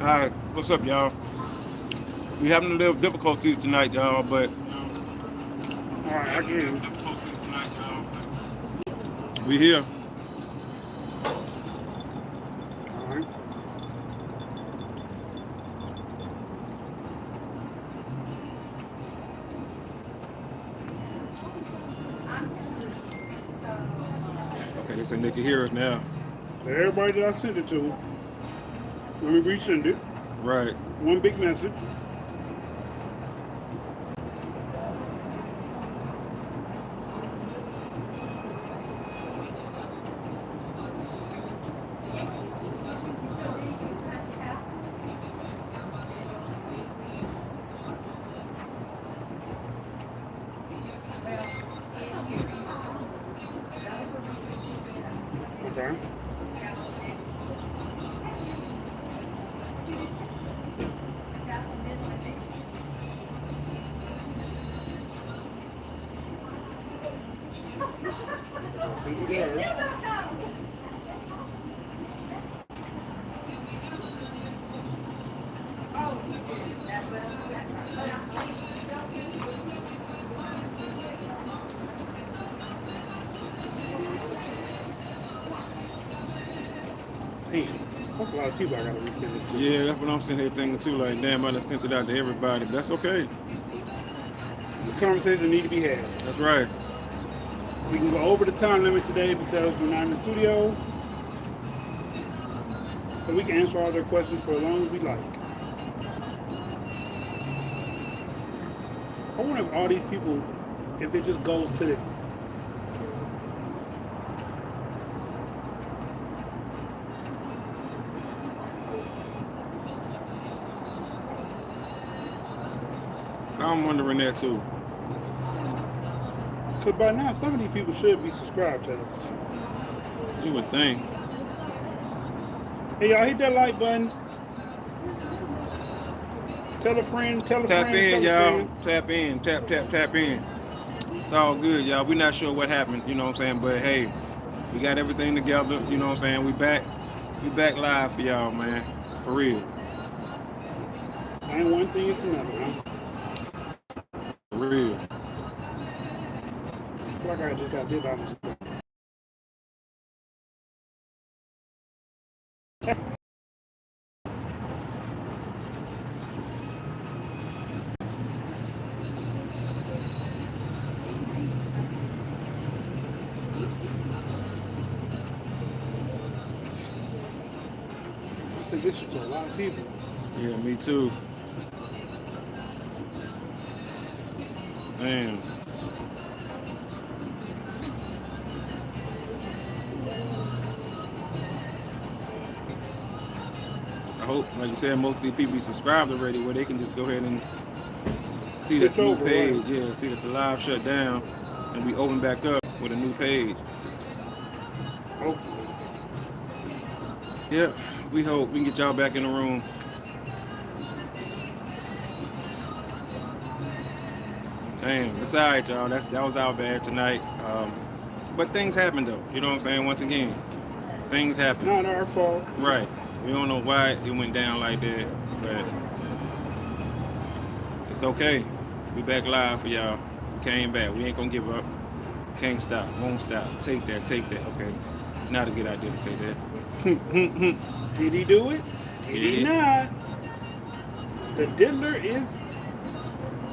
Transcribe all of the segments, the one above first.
Alright, what's up, y'all? We having a little difficulties tonight, y'all, but Alright, I get you. we here. Alright. Okay, they say they can hear us now. Everybody that I sent it to, let me resend it. Right. One big message. Okay. Send it there. Damn, that's a lot of people I gotta resend this to. Yeah, that's what I'm sitting here thinking too. Like, damn, I done sent it out to everybody, but that's okay. This conversation need to be had. That's right. We can go over the time limit today because we're not in the studio. So we can answer all their questions for as long as we like. I wonder if all these people, if it just goes to them. I'm wondering that too. Because by now, some of these people should be subscribed to us. You would think. Hey, y'all, hit that like button. Tell a friend, tell a Tap friend, in, tell a y'all. friend. Tap in. Tap in. It's all good, y'all. We're not sure what happened, you know what I'm saying? But hey, we got everything together, you know what I'm saying? We back live for y'all, man. For real. Ain't one thing, it's another, huh? For real. I feel like I just got this out of school. I think this is a lot of people. Yeah, me too. Man. I hope, like you said, most of these people be subscribed already where they can just go ahead and see that the new page. Yeah, see that the live shut down and we open back up with a new page. Hopefully. Yeah, we hope we can get y'all back in the room. Damn, it's all right, y'all. That was our bad tonight. But things happen, though. You know what I'm saying? Once again, things happen. Not our fault. Right. We don't know why it went down like that, but it's okay. We back live for y'all. We came back. We ain't gonna give up. Can't stop. Won't stop. Take that. Okay. Not a good idea to say that. Did he do it? He did not. The diddler is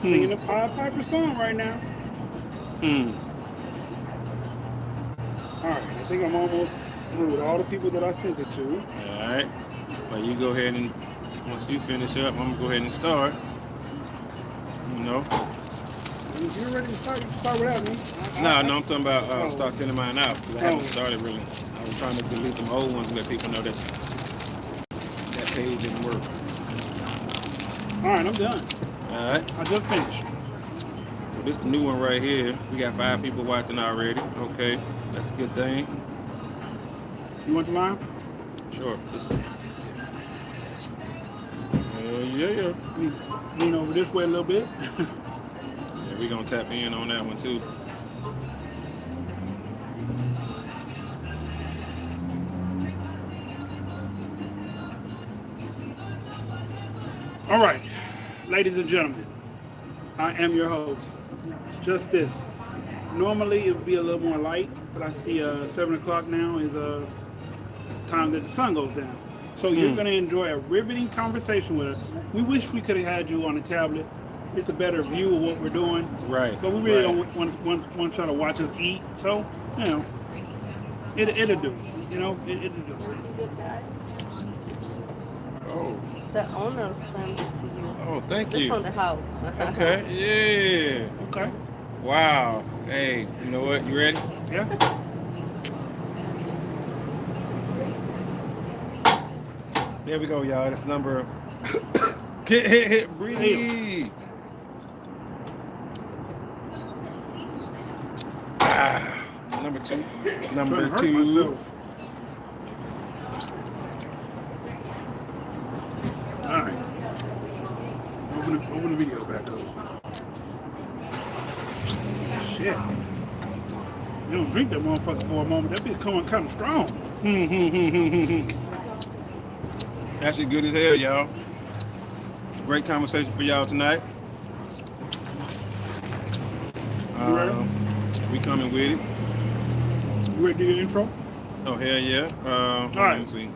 singing a Pied Piper song right now. Alright, I think I'm almost through with all the people that I sent it to. Alright. Well, you go ahead and, once you finish up, I'm going to go ahead and start. You know? If you're ready to start, you can start without me. No, I'm talking about start sending mine out. Because I haven't started really. I was trying to delete them old ones and let people know that page didn't work. Alright, I'm done. Alright. I just finished. So this is the new one right here. We got 5 people watching already. Okay. That's a good thing. You want the line? Sure. Yeah. Lean over this way a little bit. Yeah, we're going to tap in on that one too. All right, ladies and gentlemen, I am your host. Just this. Normally it would be a little more light, but I see 7 o'clock now is time that the sun goes down. So you're going to enjoy a riveting conversation with us. We wish we could have had you on a tablet. It's a better view of what we're doing. Right. But we really right. don't want y'all to watch us eat. So, it'll do. It'll do. Good guys. Oh. The owner sent this to you. Oh, thank This you. from the house. Okay. Yeah. Okay. Wow. Hey, you know what? You ready? Yeah. There we go, y'all. That's number. Hit. Breathe. Number two. Number Hurt two. myself. All right. Open the video back up. Shit. You don't drink that motherfucker for a moment. That bitch coming kind of strong. Actually good as hell, y'all. Great conversation for y'all tonight. You ready? We coming with it. You ready to do your intro? Oh, hell yeah. All right. Let me see.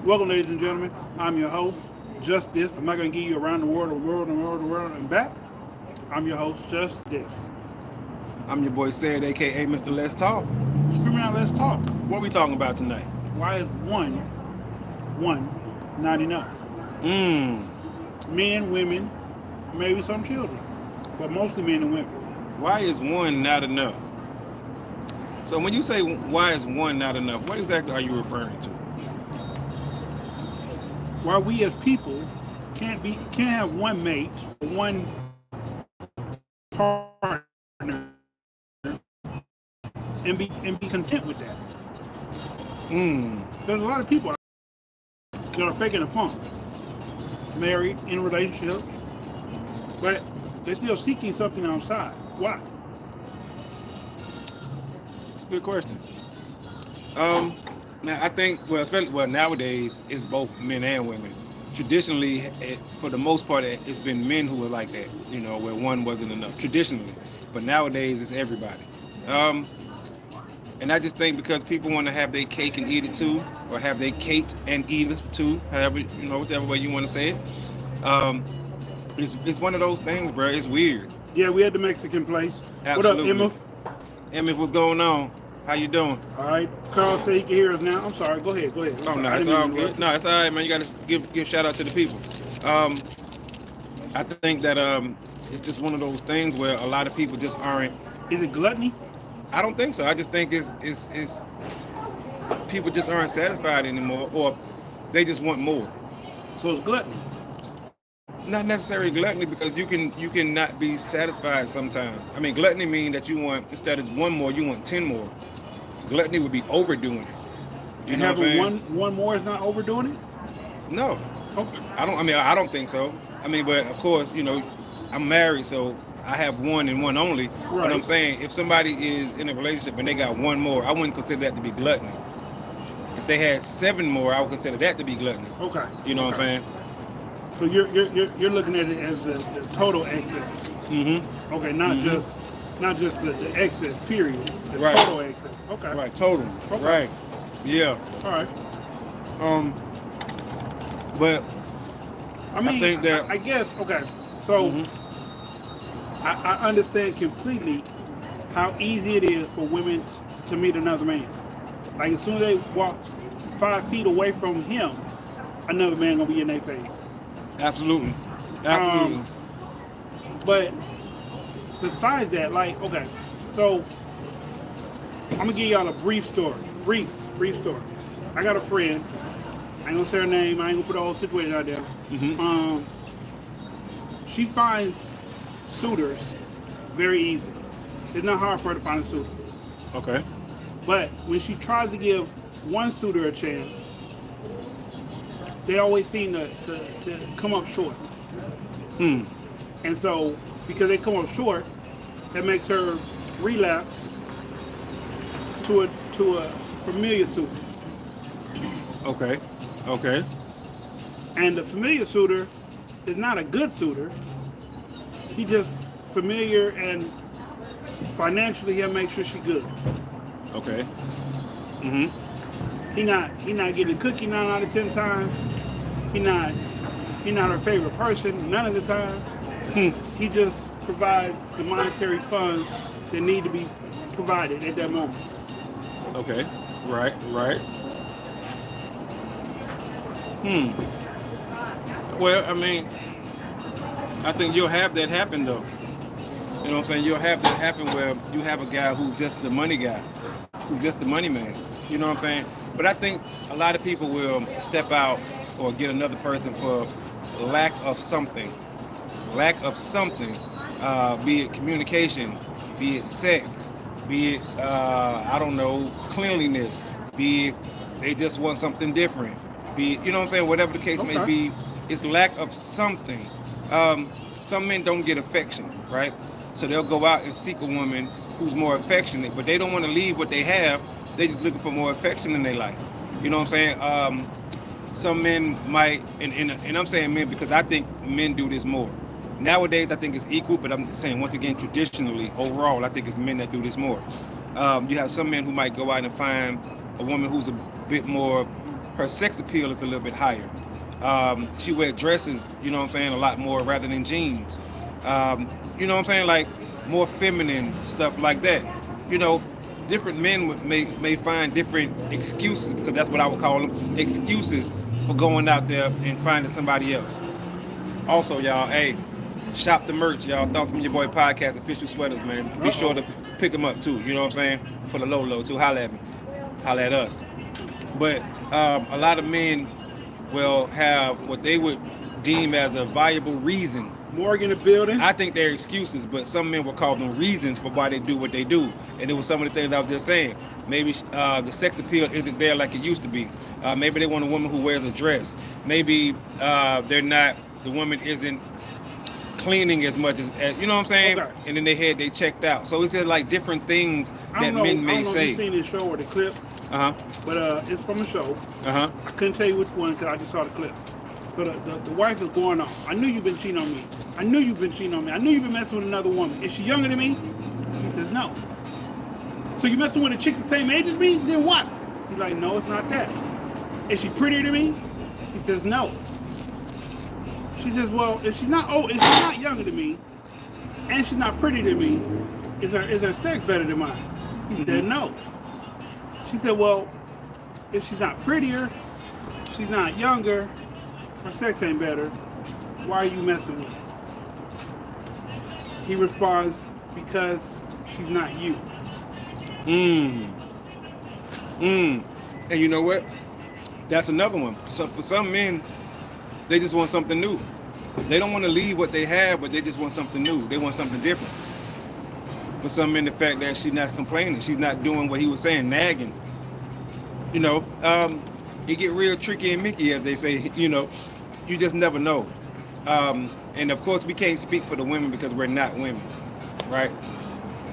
Welcome, ladies and gentlemen. I'm your host, Just This. I'm not going to give you around the world, and back. I'm your host, Just This. I'm your boy Said, a.k.a. Mr. Let's Talk. Screaming out, let's talk. What we talking about tonight? Why is one not enough? Men, women, maybe some children, but mostly men and women. Why is one not enough? So when you say why is one not enough, what exactly are you referring to? Why we as people can't have one mate, one partner, and be content with that. There's a lot of people that are faking the funk, married in relationships, but they're still seeking something outside. Why? It's a good question. Now I think, especially nowadays it's both men and women. Traditionally, for the most part, it's been men who were like that, where one wasn't enough traditionally. But nowadays it's everybody. And I just think because people want to have their cake and eat it too, or have their cake and eat it too, however, whichever way you want to say it. It's one of those things, bro. It's weird. Yeah, we had the Mexican place. Absolutely. What up, Emma? Emma, what's going on? How you doing? All right. Carl said he can hear us now. I'm sorry. Go ahead. I'm Oh, sorry. no, I it's didn't all mean to good. No, it's all right, man. You got to give shout out to the people. I think that it's just one of those things where a lot of people just aren't. Is it gluttony? I don't think so. I just think it's people just aren't satisfied anymore, or they just want more. So it's gluttony. Not necessarily gluttony, because you can not be satisfied sometimes. I mean, gluttony means that you want, instead of one more, you want 10 more. Gluttony would be overdoing it. You And know what I'm having saying? one more is not overdoing it? No, Okay. I don't think so. I mean, but of course, I'm married, so I have one and one only. Right. But I'm saying, if somebody is in a relationship and they got one more, I wouldn't consider that to be gluttony. If they had 7 more, I would consider that to be gluttony. Okay. You know what I'm saying? So you're looking at it as the total excess. Mm-hmm. Okay, not just the excess period. The Right. total excess. Okay. Right. Total. Okay. Right. Yeah. All right. But I mean, think that- I guess okay. So I understand completely how easy it is for women to meet another man. Like as soon as they walk 5 feet away from him, another man gonna be in their face. absolutely. But besides that, like, okay, so I'm gonna give y'all a brief story. Brief story. I got a friend. I ain't gonna say her name. I ain't gonna put the whole situation out there. She finds suitors very easy. It's not hard for her to find a suitor. Okay. But when she tries to give one suitor a chance, they always seem to come up short. And so, because they come up short, that makes her relapse to a familiar suitor. Okay. And the familiar suitor is not a good suitor. He just familiar and financially he'll make sure she good. Okay. He not getting a cookie 9 out of 10 times. He not her favorite person none of the time. He just provides the monetary funds that need to be provided at that moment. Okay. Right. Well, I mean, I think you'll have that happen though. You know what I'm saying? You'll have that happen where you have a guy who's just the money guy, who's just the money man. You know what I'm saying? But I think a lot of people will step out or get another person for lack of something. Be it communication, be it sex, be it, I don't know, cleanliness, be it they just want something different, be it, you know what I'm saying? Whatever the case may be, it's lack of something. Some men don't get affection, right? So they'll go out and seek a woman who's more affectionate, but they don't want to leave what they have. They just looking for more affection in their life. You know what I'm saying? Some men might, and I'm saying men because I think men do this more. Nowadays, I think it's equal, but I'm saying once again, traditionally, overall, I think it's men that do this more. You have some men who might go out and find a woman who's a bit more, her sex appeal is a little bit higher. She wears dresses, you know what I'm saying, a lot more rather than jeans. You know what I'm saying, like more feminine stuff like that. You know, different men may find different excuses, because that's what I would call them, excuses for going out there and finding somebody else. Also, y'all, hey, shop the merch, y'all. Thoughts from Your Boy Podcast, official sweaters, man. Be sure to pick them up too, you know what I'm saying, for the low too. Holla at me, holla at us. But a lot of men will have what they would deem as a viable reason. Morgan in the building. I think they're excuses, but some men will call them reasons for why they do what they do. And it was some of the things I was just saying. Maybe the sex appeal isn't there like it used to be. Maybe they want a woman who wears a dress. Maybe the woman isn't cleaning as much as you know what I'm saying? Okay. And in their head they checked out. So it's just like different things that men may say. I don't know if you've seen this show or the clip. But it's from a show. I couldn't tell you which one because I just saw the clip. So the wife is going on. I knew you've been cheating on me. I knew you've been cheating on me. I knew you've been messing with another woman. Is she younger than me? He says, no. So you messing with a chick the same age as me? Then what? He's like, no, it's not that. Is she prettier than me? He says, no. She says, well, if she's not younger than me, and she's not prettier than me, is her sex better than mine? He said, no. She said, well, if she's not prettier, she's not younger, her sex ain't better, why are you messing with her? He responds, because she's not you. And you know what? That's another one. So for some men, they just want something new. They don't want to leave what they have, but they just want something new. They want something different. For some men, the fact that she's not complaining, she's not doing what he was saying, nagging. You know, it get real tricky and Mickey, as they say. You know, you just never know. And of course, we can't speak for the women because we're not women, right?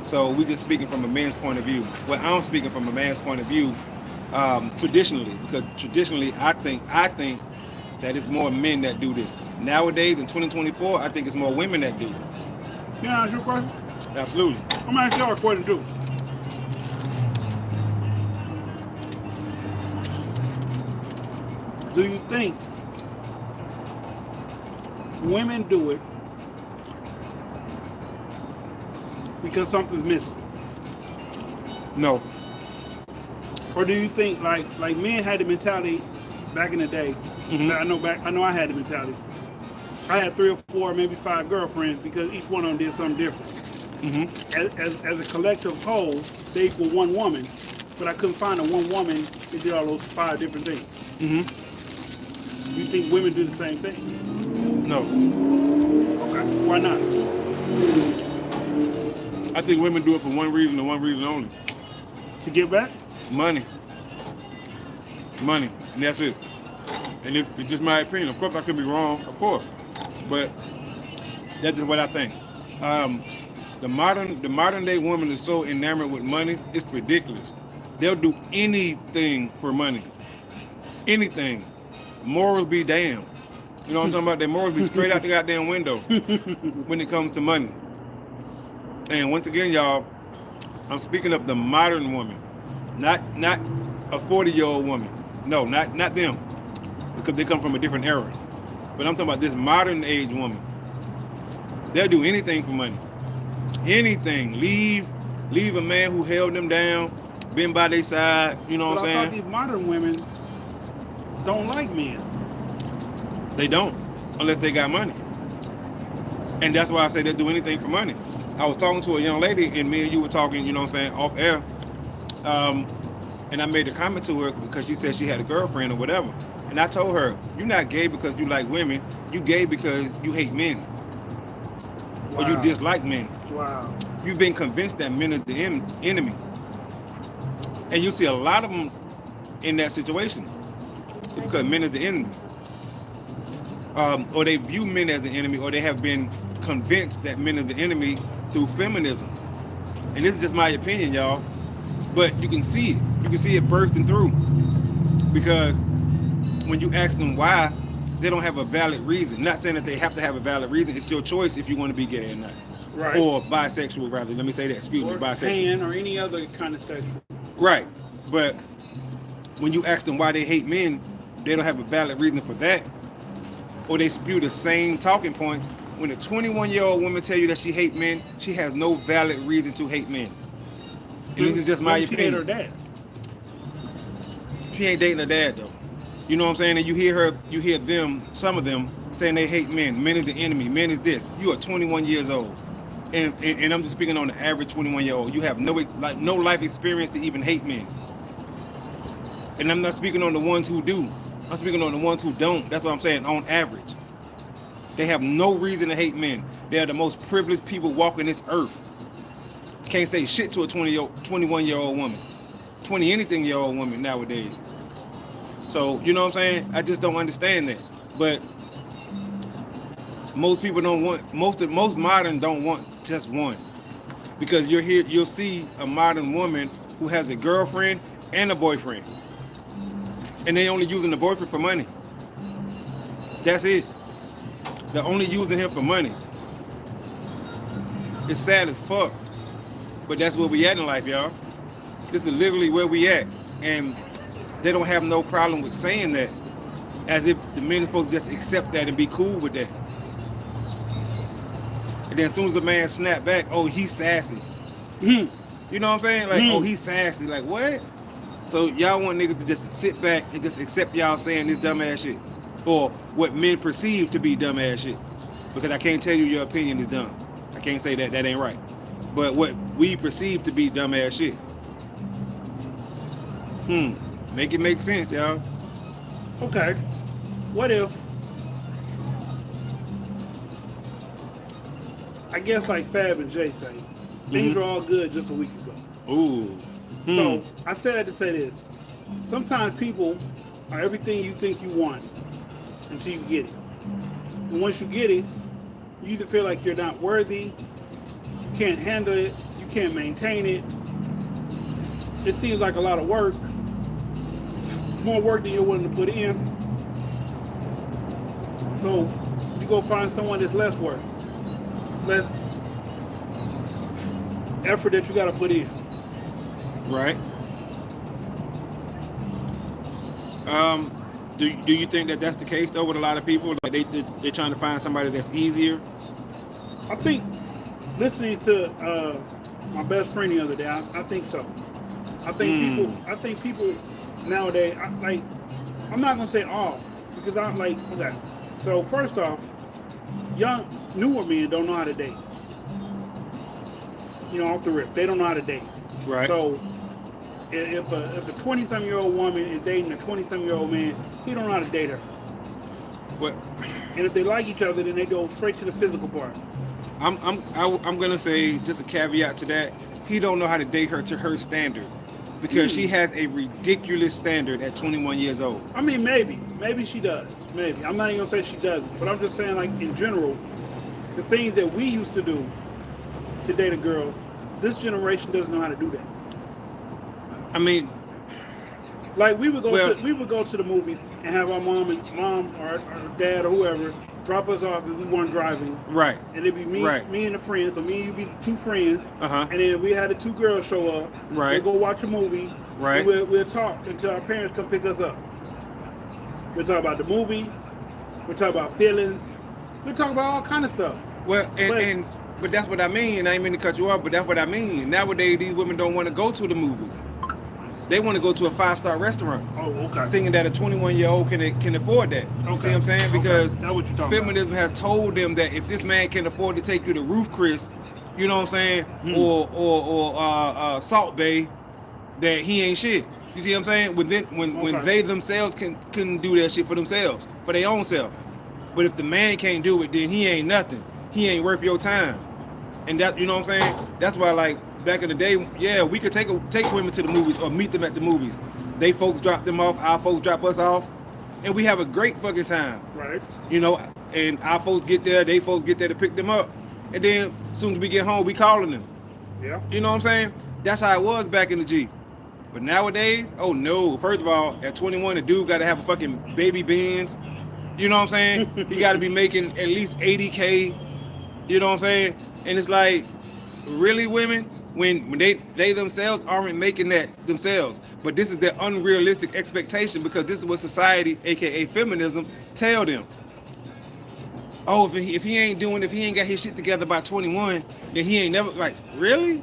So we just speaking from a man's point of view. Well, I'm speaking from a man's point of view, traditionally, because traditionally, I think that it's more men that do this. Nowadays, in 2024, I think it's more women that do it. Can I ask you a question? Absolutely. I'm going to ask y'all a question too. Do you think women do it because something's missing? No. Or do you think like men had the mentality back in the day? I know I had the mentality. I had 3 or 4, maybe 5 girlfriends because each one of them did something different. As a collective whole, they equal one woman, but I couldn't find a one woman that did all those 5 different things. You think women do the same thing? No. Okay. Why not? I think women do it for one reason and one reason only. To get back? Money. And that's it. And it's just my opinion. Of course, I could be wrong, of course. But that's just what I think. The modern day woman is so enamored with money, it's ridiculous. They'll do anything for money. Anything. Morals be damned. You know what I'm talking about? Their morals be straight out the goddamn window when it comes to money. And once again, y'all, I'm speaking of the modern woman, not a 40-year-old woman. No, not them, because they come from a different era. But I'm talking about this modern age woman. They'll do anything for money. Anything. Leave a man who held them down, been by their side. You know what I'm I thought saying? these modern women don't like men. They don't, unless they got money. And that's why I say they'll do anything for money. I was talking to a young lady, and me and you were talking, you know what I'm saying, off air. And I made a comment to her because she said she had a girlfriend or whatever. And I told her, you're not gay because you like women. You gay because you hate men. Wow. Or you dislike men. Wow. You've been convinced that men are the enemy. And you see a lot of them in that situation. It's because men are the enemy. Or they view men as the enemy, or they have been convinced that men are the enemy through feminism. And this is just my opinion, y'all. But you can see it. You can see it bursting through. Because when you ask them why, they don't have a valid reason. Not saying that they have to have a valid reason. It's your choice if you want to be gay or not. Right. Or bisexual, rather. Let me say that. Excuse me, bisexual. Pan or any other kind of sexual. Right. But when you ask them why they hate men, they don't have a valid reason for that. Or they spew the same talking points. When a 21-year-old woman tell you that she hates men, she has no valid reason to hate men. And this is just my opinion. She dated her dad. She ain't dating her dad though. You know what I'm saying? And you hear them, some of them, saying they hate men. Men is the enemy. Men is this. You are 21 years old. And I'm just speaking on the average 21-year-old. You have no life experience to even hate men. And I'm not speaking on the ones who do. I'm speaking on the ones who don't. That's what I'm saying, on average. They have no reason to hate men. They are the most privileged people walking this earth. Can't say shit to a 21-year-old woman. 20-anything-year-old woman nowadays. So, you know what I'm saying? I just don't understand that. But most people don't want, most modern don't want just one. Because you'll see a modern woman who has a girlfriend and a boyfriend. And they only using the boyfriend for money. That's it. They're only using him for money. It's sad as fuck. But that's where we at in life, y'all. This is literally where we at. And they don't have no problem with saying that. As if the men are supposed to just accept that and be cool with that. And then as soon as a man snap back, oh, he's sassy. You know what I'm saying? Like, oh, he's sassy. Like, what? So y'all want niggas to just sit back and just accept y'all saying this dumbass shit. Or what men perceive to be dumbass shit. Because I can't tell you your opinion is dumb. I can't say that ain't right. But what we perceive to be dumbass shit. Make it make sense, y'all. Okay. What if, I guess like Fab and Jay say, things are all good just a week ago. Ooh. So I said that to say this. Sometimes people are everything you think you want until you get it. And once you get it, you either feel like you're not worthy, you can't handle it, you can't maintain it. It seems like a lot of work, more work than you're willing to put in. So you go find someone that's less work, less effort that you got to put in. Right. Do you think that that's the case though with a lot of people? Like they're trying to find somebody that's easier? I think listening to my best friend the other day, I think so. I think people nowadays, I'm not gonna say all because I'm like, okay. So first off, newer men don't know how to date. You know, off the rip, they don't know how to date. Right. So if a 20-some-year-old woman is dating a 20-some-year-old man, he don't know how to date her. But and if they like each other, then they go straight to the physical part. I'm gonna say just a caveat to that. He don't know how to date her to her standard because she has a ridiculous standard at 21 years old. I mean, maybe she does. Maybe I'm not even gonna say she doesn't, but I'm just saying, like in general, the things that we used to do to date a girl, this generation doesn't know how to do that. I mean, like we would go to the movie and have our mom or dad or whoever drop us off if we weren't driving. Right. And it'd be me, Right. me and the friends. So me and you be two friends. Uh-huh. And then we had the two girls show up. Right. We'll go watch a movie. Right. And we'll talk until our parents come pick us up. We'll talk about the movie. We'll talk about feelings. We'll talk about all kind of stuff. Well, but that's what I mean. And I ain't mean to cut you off, but that's what I mean. Nowadays, these women don't want to go to the movies. They want to go to a 5-star restaurant. Oh, okay. Thinking that a 21-year-old can afford that. You Okay. see what I'm saying? Because That's what you're talking feminism has told them that if this man can afford to take you to Roof Chris, you know what I'm saying, or Salt Bay, that he ain't shit. You see what I'm saying? When they themselves can do that shit for themselves, for their own self. But if the man can't do it, then he ain't nothing. He ain't worth your time. And that, you know what I'm saying? That's why, like, back in the day, yeah, we could take women to the movies or meet them at the movies. They folks drop them off, our folks drop us off, and we have a great fucking time. Right. You know, and our folks get there, they folks get there to pick them up. And then as soon as we get home, we calling them. Yeah. You know what I'm saying? That's how it was back in the G. But nowadays, oh no. First of all, at 21, a dude got to have a fucking baby Benz. You know what I'm saying? He got to be making at least 80K. You know what I'm saying? And it's like, really, women? When they themselves aren't making that themselves. But this is their unrealistic expectation because this is what society, aka feminism, tell them. Oh, if he ain't got his shit together by 21, then he ain't never, like, really?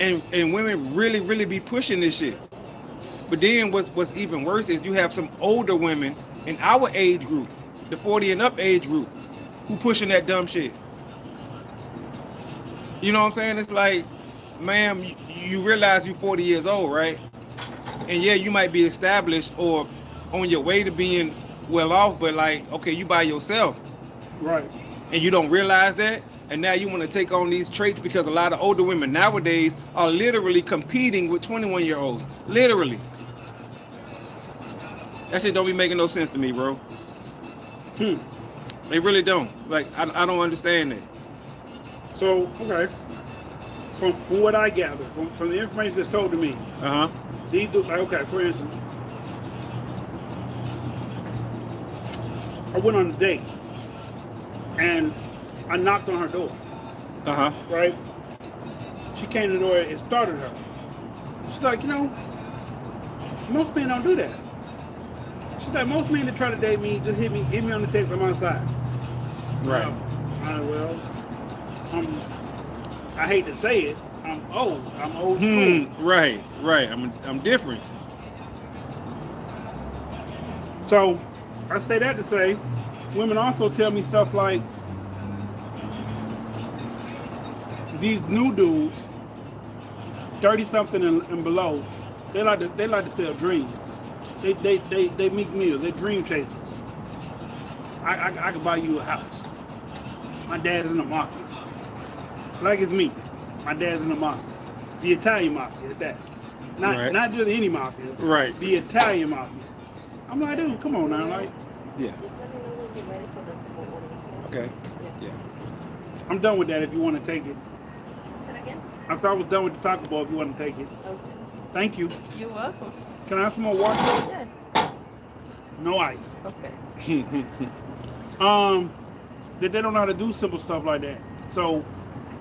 And women really be pushing this shit. But then what's even worse is you have some older women in our age group, the 40 and up age group, who pushing that dumb shit. You know what I'm saying? It's like, ma'am, you realize you're 40 years old, right? And yeah, you might be established or on your way to being well off, but like, okay, you by yourself. Right. And you don't realize that? And now you want to take on these traits because a lot of older women nowadays are literally competing with 21-year-olds. Literally. That shit don't be making no sense to me, bro. They really don't. Like, I don't understand that. So, okay. From what I gather, from the information that's told to me, these dudes, like, okay, for instance, I went on a date and I knocked on her door. Right? She came to the door, it started her. She's like, most men don't do that. She's like, most men that try to date me just hit me on the text from my side. Right. I hate to say it, I'm old school. Right. I'm different. So I say that to say, women also tell me stuff like, these new dudes, 30-something and below, they like to sell dreams. They make meals. They're dream chasers. I could buy you a house. My dad's in the mafia. Like it's me. My dad's in the mafia. The Italian mafia at that. Not just any mafia. Right. The Italian mafia. I'm like, dude, come on now, like. Yeah. Just let me know when you're ready for the tomorrow morning. Okay. Yeah. Yeah. I'm done with that if you want to take it. Say it again? I thought I was done with the taco ball if you want to take it. Okay. Thank you. You're welcome. Can I have some more water? Yes. No ice. Okay. That they don't know how to do simple stuff like that. So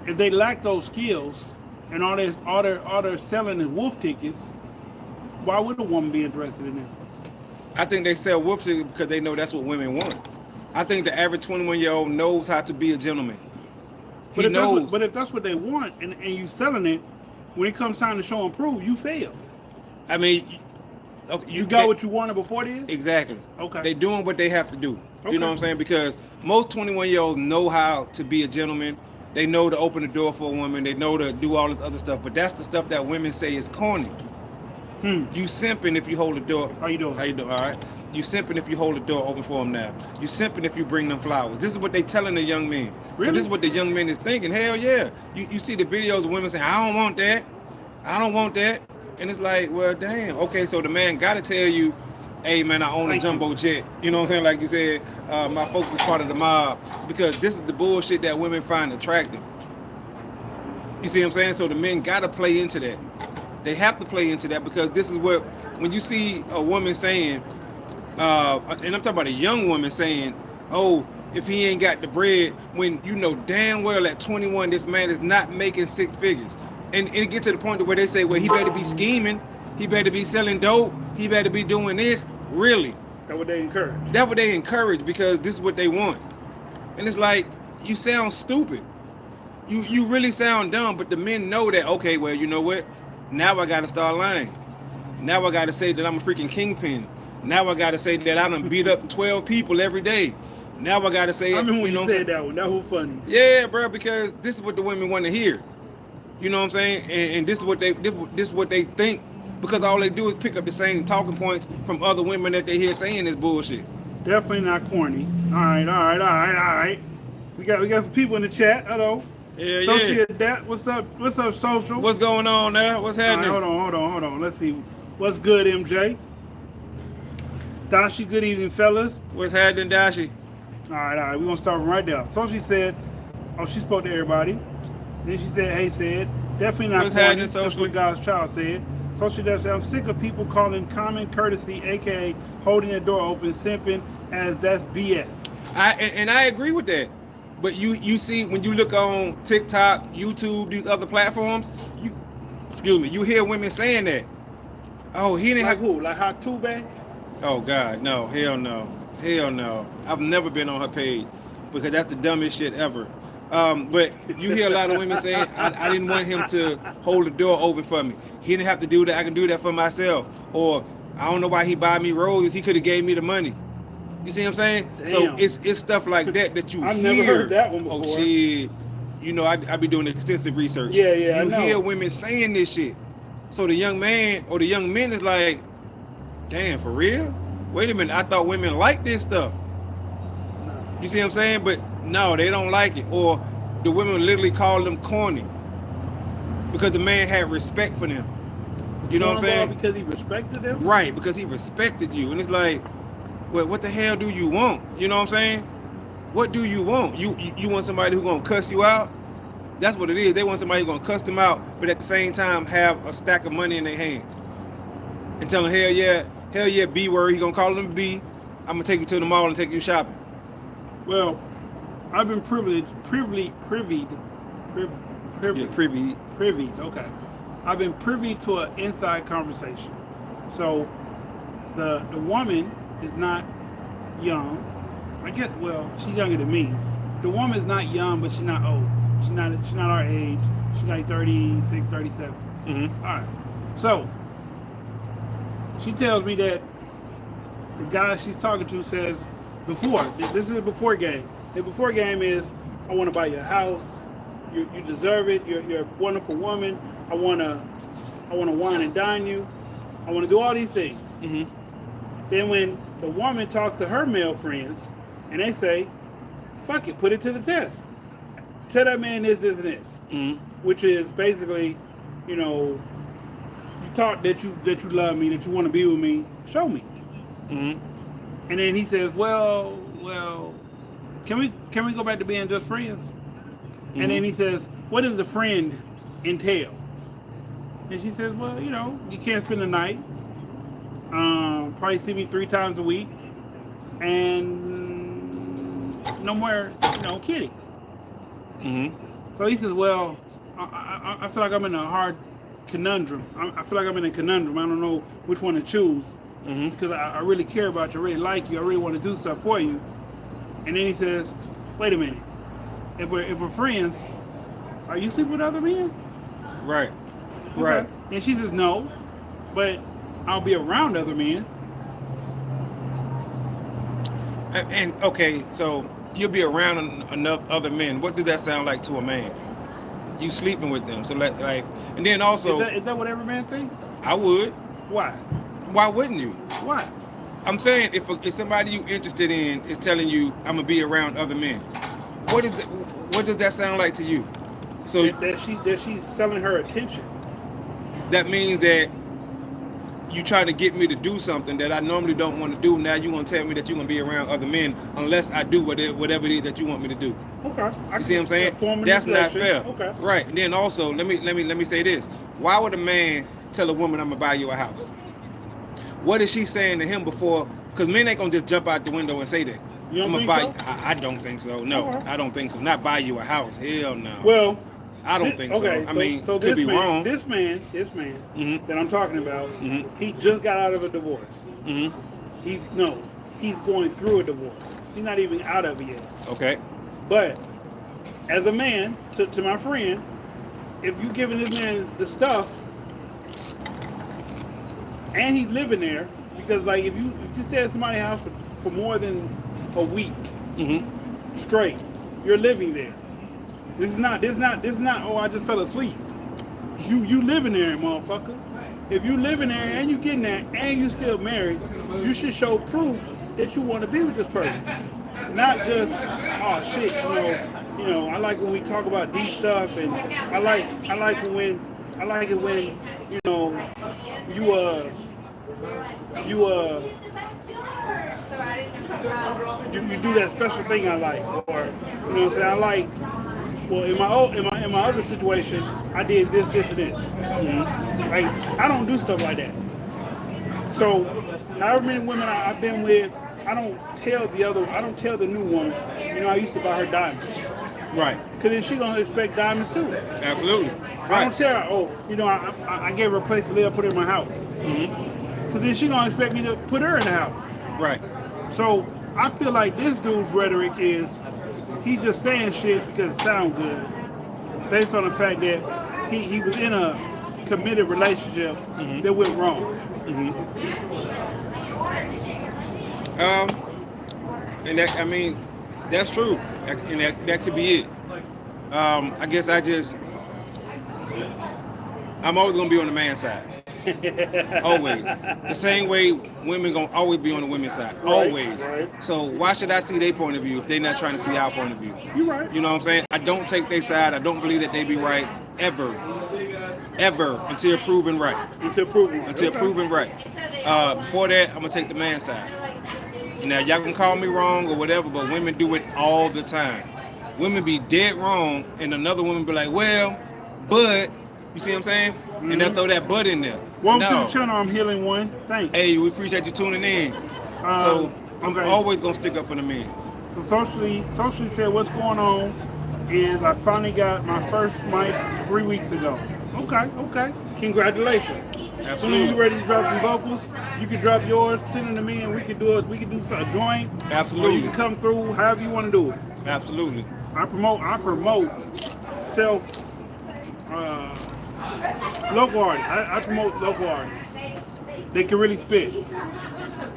if they lack those skills and all they're selling is wolf tickets, why would a woman be interested in that? I think they sell wolf tickets because they know that's what women want. I think the average 21-year-old knows how to be a gentleman. He knows. But if that's what they want and you selling it, when it comes time to show and prove, you fail. I mean, okay, you got what you wanted before this? Exactly. Okay. They doing what they have to do. Okay. You know what I'm saying? Because most 21-year-olds know how to be a gentleman. They know to open the door for a woman. They know to do all this other stuff. But that's the stuff that women say is corny. You simping if you hold the door. How you doing? How you doing? All right. You simping if you hold the door open for them now. You simping if you bring them flowers. This is what they telling the young men. Really? So this is what the young men is thinking. Hell yeah. You see the videos of women saying, I don't want that. I don't want that. And it's like, well, damn. Okay, so the man got to tell you, hey, man, I own a jumbo jet. You know what I'm saying? Like you said, my folks is part of the mob. Because this is the bullshit that women find attractive. You see what I'm saying? So the men got to play into that. They have to play into that because this is what, when you see a woman saying, And I'm talking about a young woman saying, "Oh, if he ain't got the bread," when you know damn well at 21 this man is not making six figures, and it get to the point where they say, "Well, he better be scheming, he better be selling dope, he better be doing this." Really, That's what they encourage. that's what they encourage because this is what they want, and it's like you sound stupid. You really sound dumb, but the men know that. Okay, well, you know what? Now I gotta start lying. Now I gotta say that I'm a freaking kingpin. Now I gotta say that I done beat up 12 people every day. Now I gotta say, I remember when you know you what I'm said that one. That was funny. yeah, bro, because this is what the women want to hear. You know what I'm saying? And this is what they think because all they do is pick up the same talking points from other women that they hear saying this bullshit. Definitely not corny. All right. We got some people in the chat. Hello. Yeah, Associate that. What's up, social? What's going on now? What's All right, happening? hold on. Let's see. What's good, MJ? Dashi, good evening, fellas. What's happening, Dashi? All right. We're going to start right there. So she said, she spoke to everybody. Then she said, hey, said, definitely not What's corny. happening, That's socially? what God's child said. Social does say, I'm sick of people calling common courtesy, a.k.a. holding the door open, simping, as that's BS. I agree with that. But you see when you look on TikTok, YouTube, these other platforms, you hear women saying that. Oh, he didn't Like have who? Like Hot Tube? Oh God, no, hell no. Hell no. I've never been on her page because that's the dumbest shit ever. But you hear a lot of women saying, I didn't want him to hold the door open for me. He didn't have to do that. I can do that for myself. Or I don't know why he buy me roses. He could have gave me the money. You see what I'm saying? Damn. So it's stuff like that you I've hear. never heard that one before. Oh shit. You know, I be doing extensive research. Yeah, I You know. hear women saying this shit. So the young man or the young men is like, damn, for real? Wait a minute, I thought women like this stuff. You see what I'm saying? But no, they don't like it. Or the women literally call them corny because the man had respect for them. You know what I'm saying? Because he respected them? Right, because he respected you. And it's like, well, what the hell do you want? You know what I'm saying? What do you want? You want somebody who's gonna cuss you out? That's what it is. They want somebody who's gonna cuss them out, but at the same time have a stack of money in their hand. And tell them, hell yeah, B word. He gonna call them B. I'm gonna take you to the mall and take you shopping. Well, I've been privy. Yeah, privy. Okay. I've been privy to an inside conversation. So the woman is not young. I guess, well, she's younger than me. The woman is not young, but she's not old. She's not our age. She's like 36, 37. Mm-hmm. All right. So she tells me that the guy she's talking to says, this is a before game. The before game is, I want to buy your house. You deserve it. You're a wonderful woman. I want to wine and dine you. I want to do all these things. Mm-hmm. Then when the woman talks to her male friends and they say, fuck it, put it to the test. Tell that man this, and this. Mm-hmm. Which is basically, you talk that you love me, that you want to be with me, show me. Mm-hmm. And then he says, well, can we go back to being just friends? Mm-hmm. And then he says, what does the friend entail? And she says, well, you can't spend the night. Probably see me 3 times a week. And no more, kidding. Mm-hmm. So he says, well, I feel like I'm in a hard conundrum. I feel like I'm in a conundrum. I don't know which one to choose. Mm-hmm. Because I really care about you. I really like you. I really want to do stuff for you. And then he says, wait a minute. If we're friends, are you sleeping with other men? Right. Okay. Right. And she says, no, but I'll be around other men. And okay, so you'll be around enough other men. What does that sound like to a man? You sleeping with them. So like, and then also, Is that what every man thinks? I would. Why? Why wouldn't you? Why? I'm saying if somebody you interested in is telling you I'm gonna be around other men, what does that sound like to you? So that she's selling her attention. that means that you try to get me to do something that I normally don't want to do. Now you gonna tell me that you're gonna be around other men unless I do whatever it is that you want me to do. Okay. You see what I'm saying? That's not fair. Okay. Right. And then also, let me say this. Why would a man tell a woman I'm gonna buy you a house? What is she saying to him before Because men ain't gonna just jump out the window and say that. You don't I'm gonna think buy. so? I don't think so. No, Okay. I don't think so. Not buy you a house. Hell no. Well, I don't think okay, so. I mean, so could this be man, wrong. this man Mhm. that I'm talking about, Mhm. he just got out of a divorce. Mhm. He's going through a divorce. He's not even out of it yet. Okay. But as a man, to my friend, if you giving this man the stuff and he's living there, because like if you stay at somebody's house for more than a week Mhm. straight, you're living there. This is not. Oh, I just fell asleep. You living there, motherfucker. If you living there and you getting there and you still married, you should show proof that you want to be with this person. Not just, oh shit, I like when we talk about deep stuff, and I like it when you you do that special thing I like, or you know what I'm saying, I like. Well, in my other situation, I did this, and this. Like I don't do stuff like that. So, however many women I've been with, I don't tell the new woman, I used to buy her diamonds. Right. Because then she gonna expect diamonds too. Absolutely. I don't tell her, I gave her a place to live, put her in my house. Mhm. Because then she gonna expect me to put her in the house. Right. So I feel like this dude's rhetoric is he just saying shit because it sounds good, based on the fact that he was in a committed relationship that went wrong. And that's true, and that could be it. I guess I'm always gonna be on the man's side. Always. The same way women gonna always be on the women's side. Always. Right. So why should I see their point of view if they're not trying to see our point of view? You right. You know what I'm saying? I don't take their side. I don't believe that they be right ever until proven right. Until proven right. Before that, I'm gonna take the man's side. Now y'all can call me wrong or whatever, but women do it all the time. Women be dead wrong, and another woman be like, well, but you see what I'm saying? And they'll throw that but in there. Welcome to the channel. I'm Healing One. Thanks. Hey, we appreciate you tuning in. So I'm okay. always gonna stick up for the men. So socially said what's going on is I finally got my first mic 3 weeks ago. Okay. Congratulations. Absolutely. As soon as you ready to drop some vocals, you can drop yours, send them to me, and we can do a joint. Absolutely. Or you can come through however you want to do it. Absolutely. I promote self local artists. I promote local artists. They can really spit.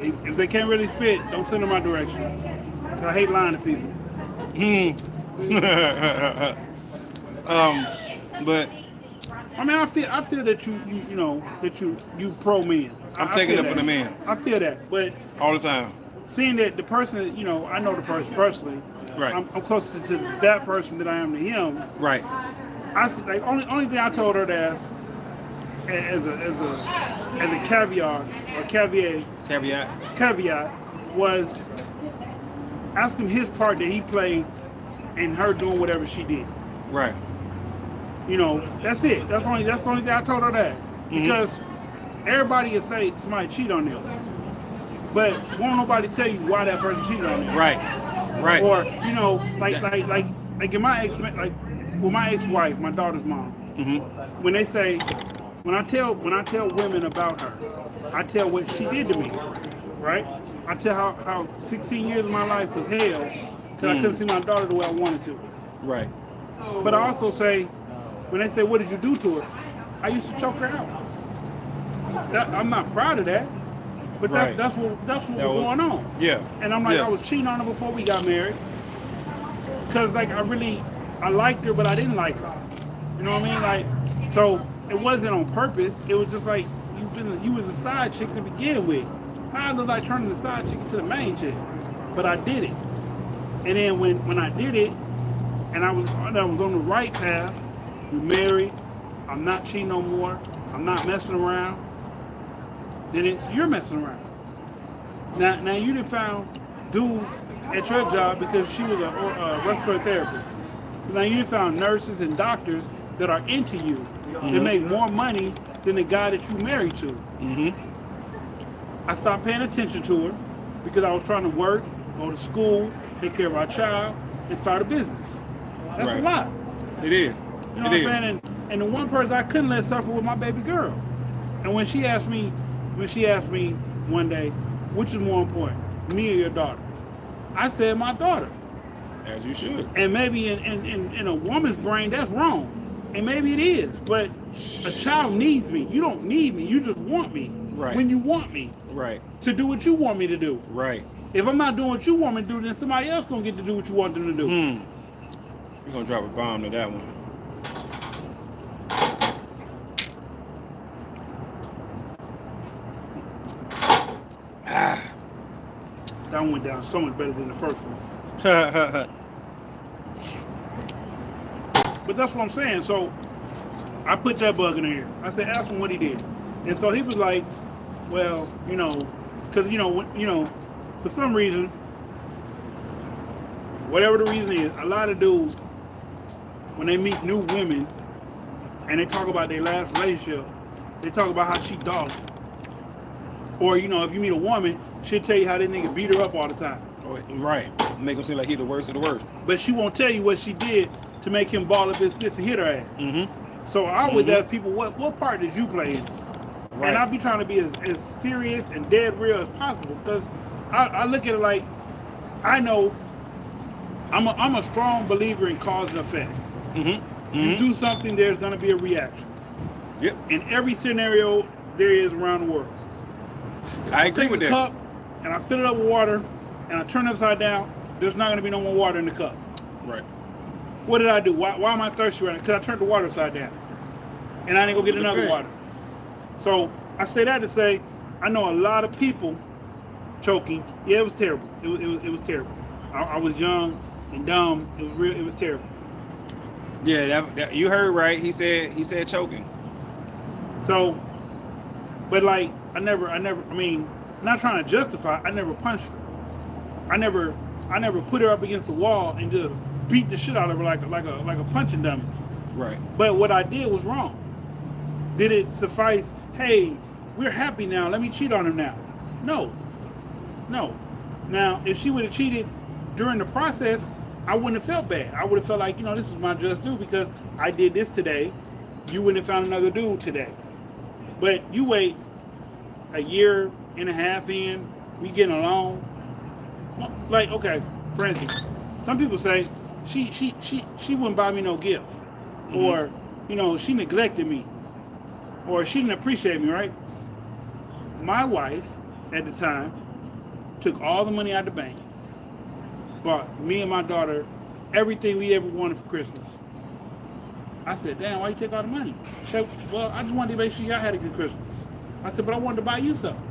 If they can't really spit, don't send them my direction. 'Cause I hate lying to people. But I mean, I feel that you pro men. I'm I taking feel it for that. the men I feel that, but all the time. seeing that the person, I know the person personally. Right. I'm closer to that person than I am to him. Right. I like only thing I told her to ask as a caveat was ask him his part that he played in her doing whatever she did. Right. That's it. That's the only thing I told her to ask. Because everybody can say somebody cheat on them, but won't nobody tell you why that person cheated on them. Right. Or like in my with my ex-wife, my daughter's mom. When I tell women about her, I tell what she did to me, right? I tell how 16 years of my life was hell because I couldn't see my daughter the way I wanted to. Right. But I also say, when they say, what did you do to her? I used to choke her out. I'm not proud of that, but Right. that's what was going on. Yeah. And I'm like, Yeah. I was cheating on her before we got married. Because like I liked her, but I didn't like her. You know what I mean? Like, so it wasn't on purpose. It was just like you was a side chick to begin with. I look like turning the side chick into the main chick, but I did it. And then when I did it, and I was on the right path, we married. I'm not cheating no more. I'm not messing around. Then you're messing around. Now you done found dudes at your job because she was a respiratory therapist. So now you found nurses and doctors that are into you. They make more money than the guy that you married to. I stopped paying attention to her because I was trying to work, go to school, take care of our child, and start a business. That's Right. a lot. It is. You know It what I'm is. saying? And the one person I couldn't let suffer was my baby girl. And when she asked me one day, which is more important, me or your daughter? I said my daughter. As you should. And maybe in a woman's brain, that's wrong. And maybe it is. But a child needs me. You don't need me. You just want me. Right. When you want me Right. to do what you want me to do. Right. If I'm not doing what you want me to do, then somebody else going to get to do what you want them to do. You're going to drop a bomb to that one. That one went down so much better than the first one. But that's what I'm saying. So I put that bug in the air. I said, ask him what he did. And so he was like, well, because, for some reason, whatever the reason is, a lot of dudes, when they meet new women and they talk about their last relationship, they talk about how she dogged them. Or, if you meet a woman, she'll tell you how that nigga beat her up all the time. Right. Make him seem like he the worst of the worst. But she won't tell you what she did to make him ball up his fist and hit her ass. Mm-hmm. So I always ask people, what part did you play in? Right. And I'll be trying to be as serious and dead real as possible, because I look at it like, I know I'm a strong believer in cause and effect. Mm-hmm. You do something, there's going to be a reaction. Yep. In every scenario there is around the world. I agree with Take a that. cup and I fill it up with water and I turn it upside down, there's not going to be no more water in the cup. Right. What did I do? Why am I thirsty right now? Because I turned the water upside down. And I didn't go get another Okay. water. So I say that to say, I know a lot of people choking. Yeah, it was terrible. It was terrible. I was young and dumb. It was terrible. Yeah, that you heard right. He said choking. So, but like, I mean, not trying to justify, I never punched her. I never put her up against the wall and just beat the shit out of her like a punching dummy. Right. But what I did was wrong. Did it suffice, hey, we're happy now, let me cheat on him now? No. Now, if she would have cheated during the process, I wouldn't have felt bad. I would have felt like, this is my just due because I did this today. You wouldn't have found another dude today. But you wait a year and a half in, we getting along. Like, okay, for instance, some people say she wouldn't buy me no gift. Or, she neglected me. Or she didn't appreciate me, right? My wife, at the time, took all the money out of the bank, bought me and my daughter everything we ever wanted for Christmas. I said, damn, why you take all the money? She said, well, I just wanted to make sure y'all had a good Christmas. I said, but I wanted to buy you something.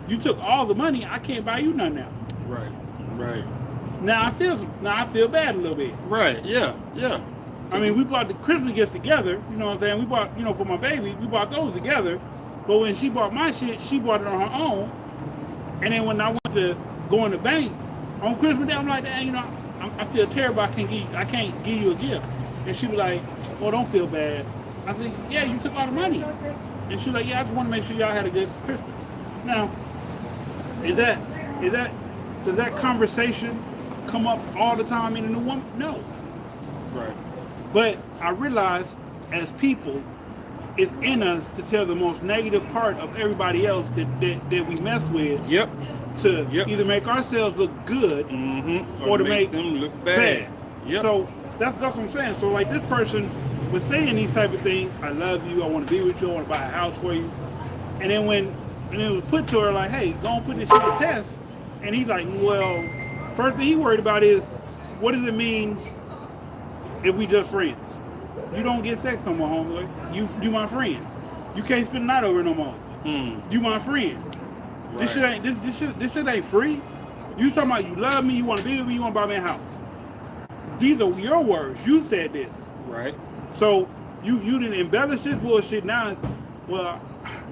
You took all the money, I can't buy you none now. Right. Now I feel bad a little bit. Right. Yeah. I mean, we bought the Christmas gifts together, you know what I'm saying? We bought, for my baby, we bought those together. But when she bought my shit, she bought it on her own. And then when I went to go in the bank on Christmas Day, I'm like, I feel terrible. I can't give you a gift. And she was like, well, don't feel bad. I said, yeah, you took all the money. And she was like, yeah, I just want to make sure y'all had a good Christmas. Now, does that conversation come up all the time in a new woman? No. Right. But I realize as people, it's in us to tell the most negative part of everybody else that we mess with. Yep. To either make ourselves look good or to make them look bad. Yep. So that's what I'm saying. So like this person was saying these type of things, I love you, I want to be with you, I want to buy a house for you. And then when it was put to her like, hey, go and put this shit to test. And he's like, well, first thing he worried about is, what does it mean if we just friends? You don't get sex no more, homeboy. You my friend. You can't spend the night over no more. You my friend. Right. This shit ain't free. You talking about you love me, you want to be with me, you want to buy me a house. These are your words. You said this. Right. So you didn't embellish this bullshit. Now it's, well,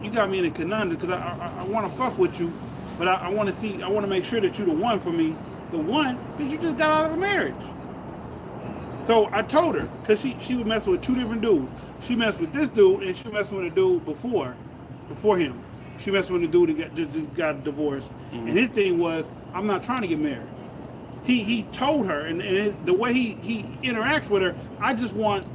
you got me in a conundrum because I want to fuck with you, but I want to make sure that you're the one for me. The one that you just got out of a marriage. So I told her, because she was messing with two different dudes. She messed with this dude and she messed with a dude before him. she messed with a dude that got divorced, and his thing was, I'm not trying to get married. He told her, and the way he interacts with her, I just want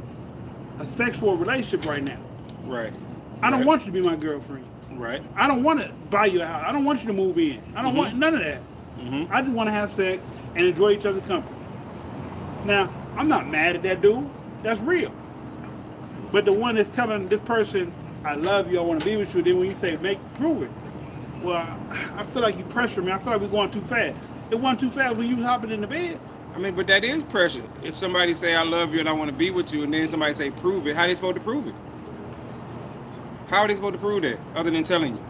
a sexual relationship right now. Right. I don't want you to be my girlfriend. Right. I don't want to buy you a house. I don't want you to move in. I don't want none of that. I just want to have sex and enjoy each other's company. Now, I'm not mad at that dude. That's real. But the one that's telling this person, I love you, I want to be with you, then when you say, prove it. Well, I feel like you pressure me. I feel like we're going too fast. It went too fast when you was hopping in the bed. I mean, but that is pressure. If somebody say, I love you and I want to be with you, and then somebody say, prove it, how are they supposed to prove it? How are they supposed to prove that other than telling you?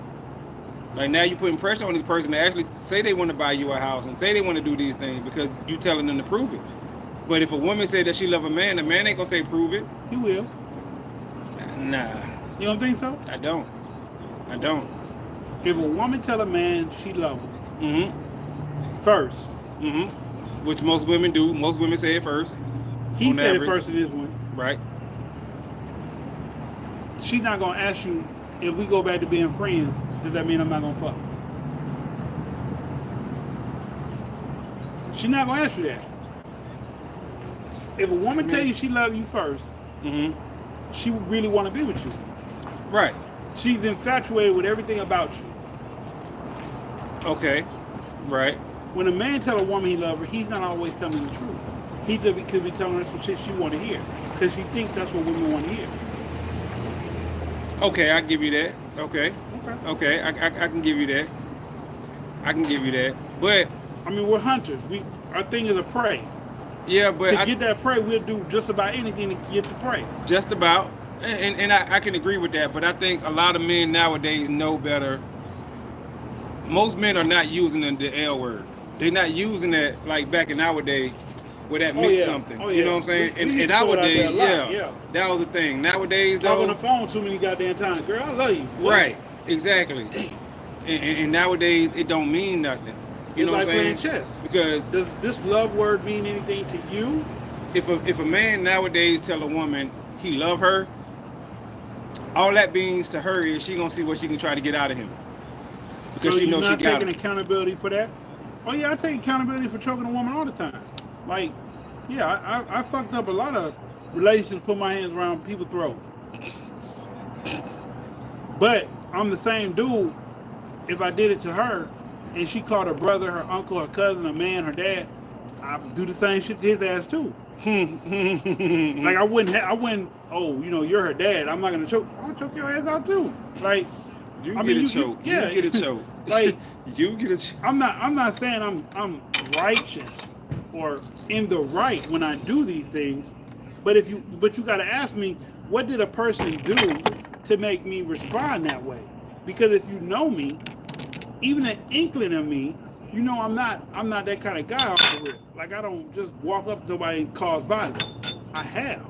Like, now you're putting pressure on this person to actually say they want to buy you a house and say they want to do these things because you telling them to prove it. But if a woman say that she love a man, the man ain't gonna say prove it. He will. Nah. You don't think so? I don't. If a woman tell a man she love him first, which most women do. Most women say it first. He on said average. it first in this one. Right. She's not gonna ask you if we go back to being friends. Does that mean I'm not gonna fuck? She's not gonna ask you that. If a woman tell you she love you first, she really want to be with you. Right. She's infatuated with everything about you. Okay. Right. When a man tell a woman he love her, he's not always telling the truth. He just could be telling her some shit she want to hear because she thinks that's what women want to hear. Okay, I give you that. Okay. Okay. I can give you that. I can give you that. But I mean, we're hunters. Our thing is a prey. yeah, but To get that prey, we'll do just about anything to get the prey. just about, and I can agree with that. But I think a lot of men nowadays know better. Most men are not using the L word. They're not using that like back in our day, where that meant something. Oh, You know what I'm saying? We And used to throw it out nowadays, there a lot, that was the thing. Nowadays, Talk on though, the phone too many goddamn times. Girl, I love you. What? right? Exactly. And nowadays, it don't mean nothing. You It's know like what I'm saying? playing chess. Because Does this love word mean anything to you? if a man nowadays tell a woman he love her, all that means to her is she gonna see what she can try to get out of him. Because So she you're knows she not got taking him. accountability for that? Oh yeah, I take accountability for choking a woman all the time. Like, yeah, I fucked up a lot of relationships, put my hands around people's throat. But I'm the same dude. If I did it to her, and she called her brother, her uncle, her cousin, her man, her dad, I do the same shit to his ass too. Like I wouldn't. Oh, you're her dad. I'm not gonna choke. I'll choke your ass out too. Like, You get a choke. yeah. You get a choke. Like, you get a choke. I'm not saying I'm righteous or in the right when I do these things, but you got to ask me, what did a person do to make me respond that way? Because if you know me, even an inkling of me, I'm not that kind of guy off the rip. Like, I don't just walk up to somebody and cause violence. I have.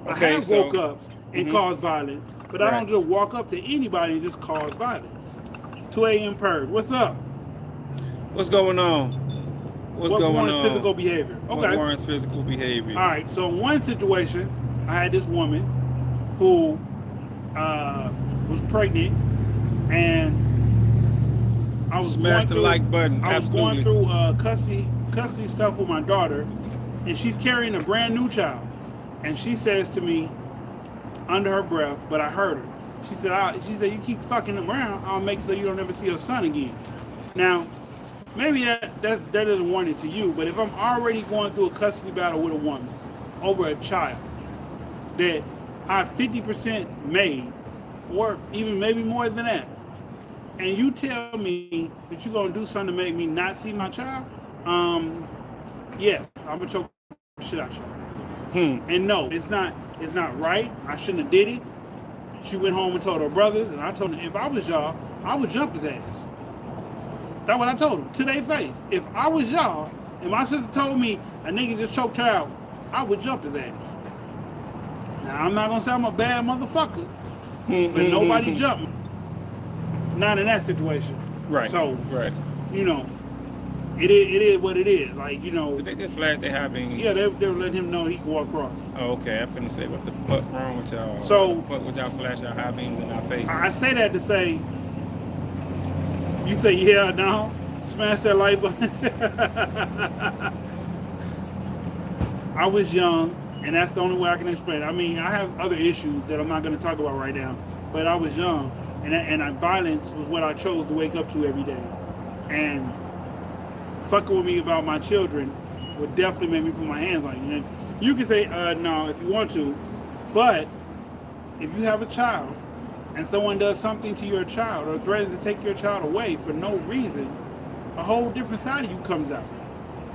I have woke up and caused violence, but I don't just walk up to anybody and just cause violence. 2 a.m. purge. What's up? What's going on? What warrants physical behavior? Okay. What warrants physical behavior? All right. So in one situation, I had this woman who was pregnant, and I was Smash the like button. I was Absolutely. going through custody stuff with my daughter, and she's carrying a brand new child, and she says to me under her breath, but I heard her. She said, you keep fucking around, I'll make so you don't ever see your son again. Now, maybe that doesn't warrant it to you, but if I'm already going through a custody battle with a woman over a child that I 50% made, or even maybe more than that, and you tell me that you're gonna do something to make me not see my child, yes, I'm gonna choke the shit out you. And no, it's not right. I shouldn't have did it. She went home and told her brothers, and I told them, if I was y'all, I would jump his ass. That's what I told them to their face. If I was y'all, and my sister told me a nigga just choked her out, I would jump his ass. Now, I'm not gonna say I'm a bad motherfucker, but nobody jumped me. Not in that situation. Right. So, right. it is what it is. Like, you know, Did they just flash their high beam? yeah, they were letting him know he can walk across. Oh, okay. I finna say, what the fuck wrong with y'all? So- What the fuck with y'all flash our high beams in our face? I say that to say, you say, yeah, no, smash that light button. I was young, and that's the only way I can explain it. I mean, I have other issues that I'm not going to talk about right now, but I was young, and violence was what I chose to wake up to every day. And fucking with me about my children would definitely make me put my hands on you. And you can say, no, if you want to, but if you have a child and someone does something to your child or threatens to take your child away for no reason, a whole different side of you comes out.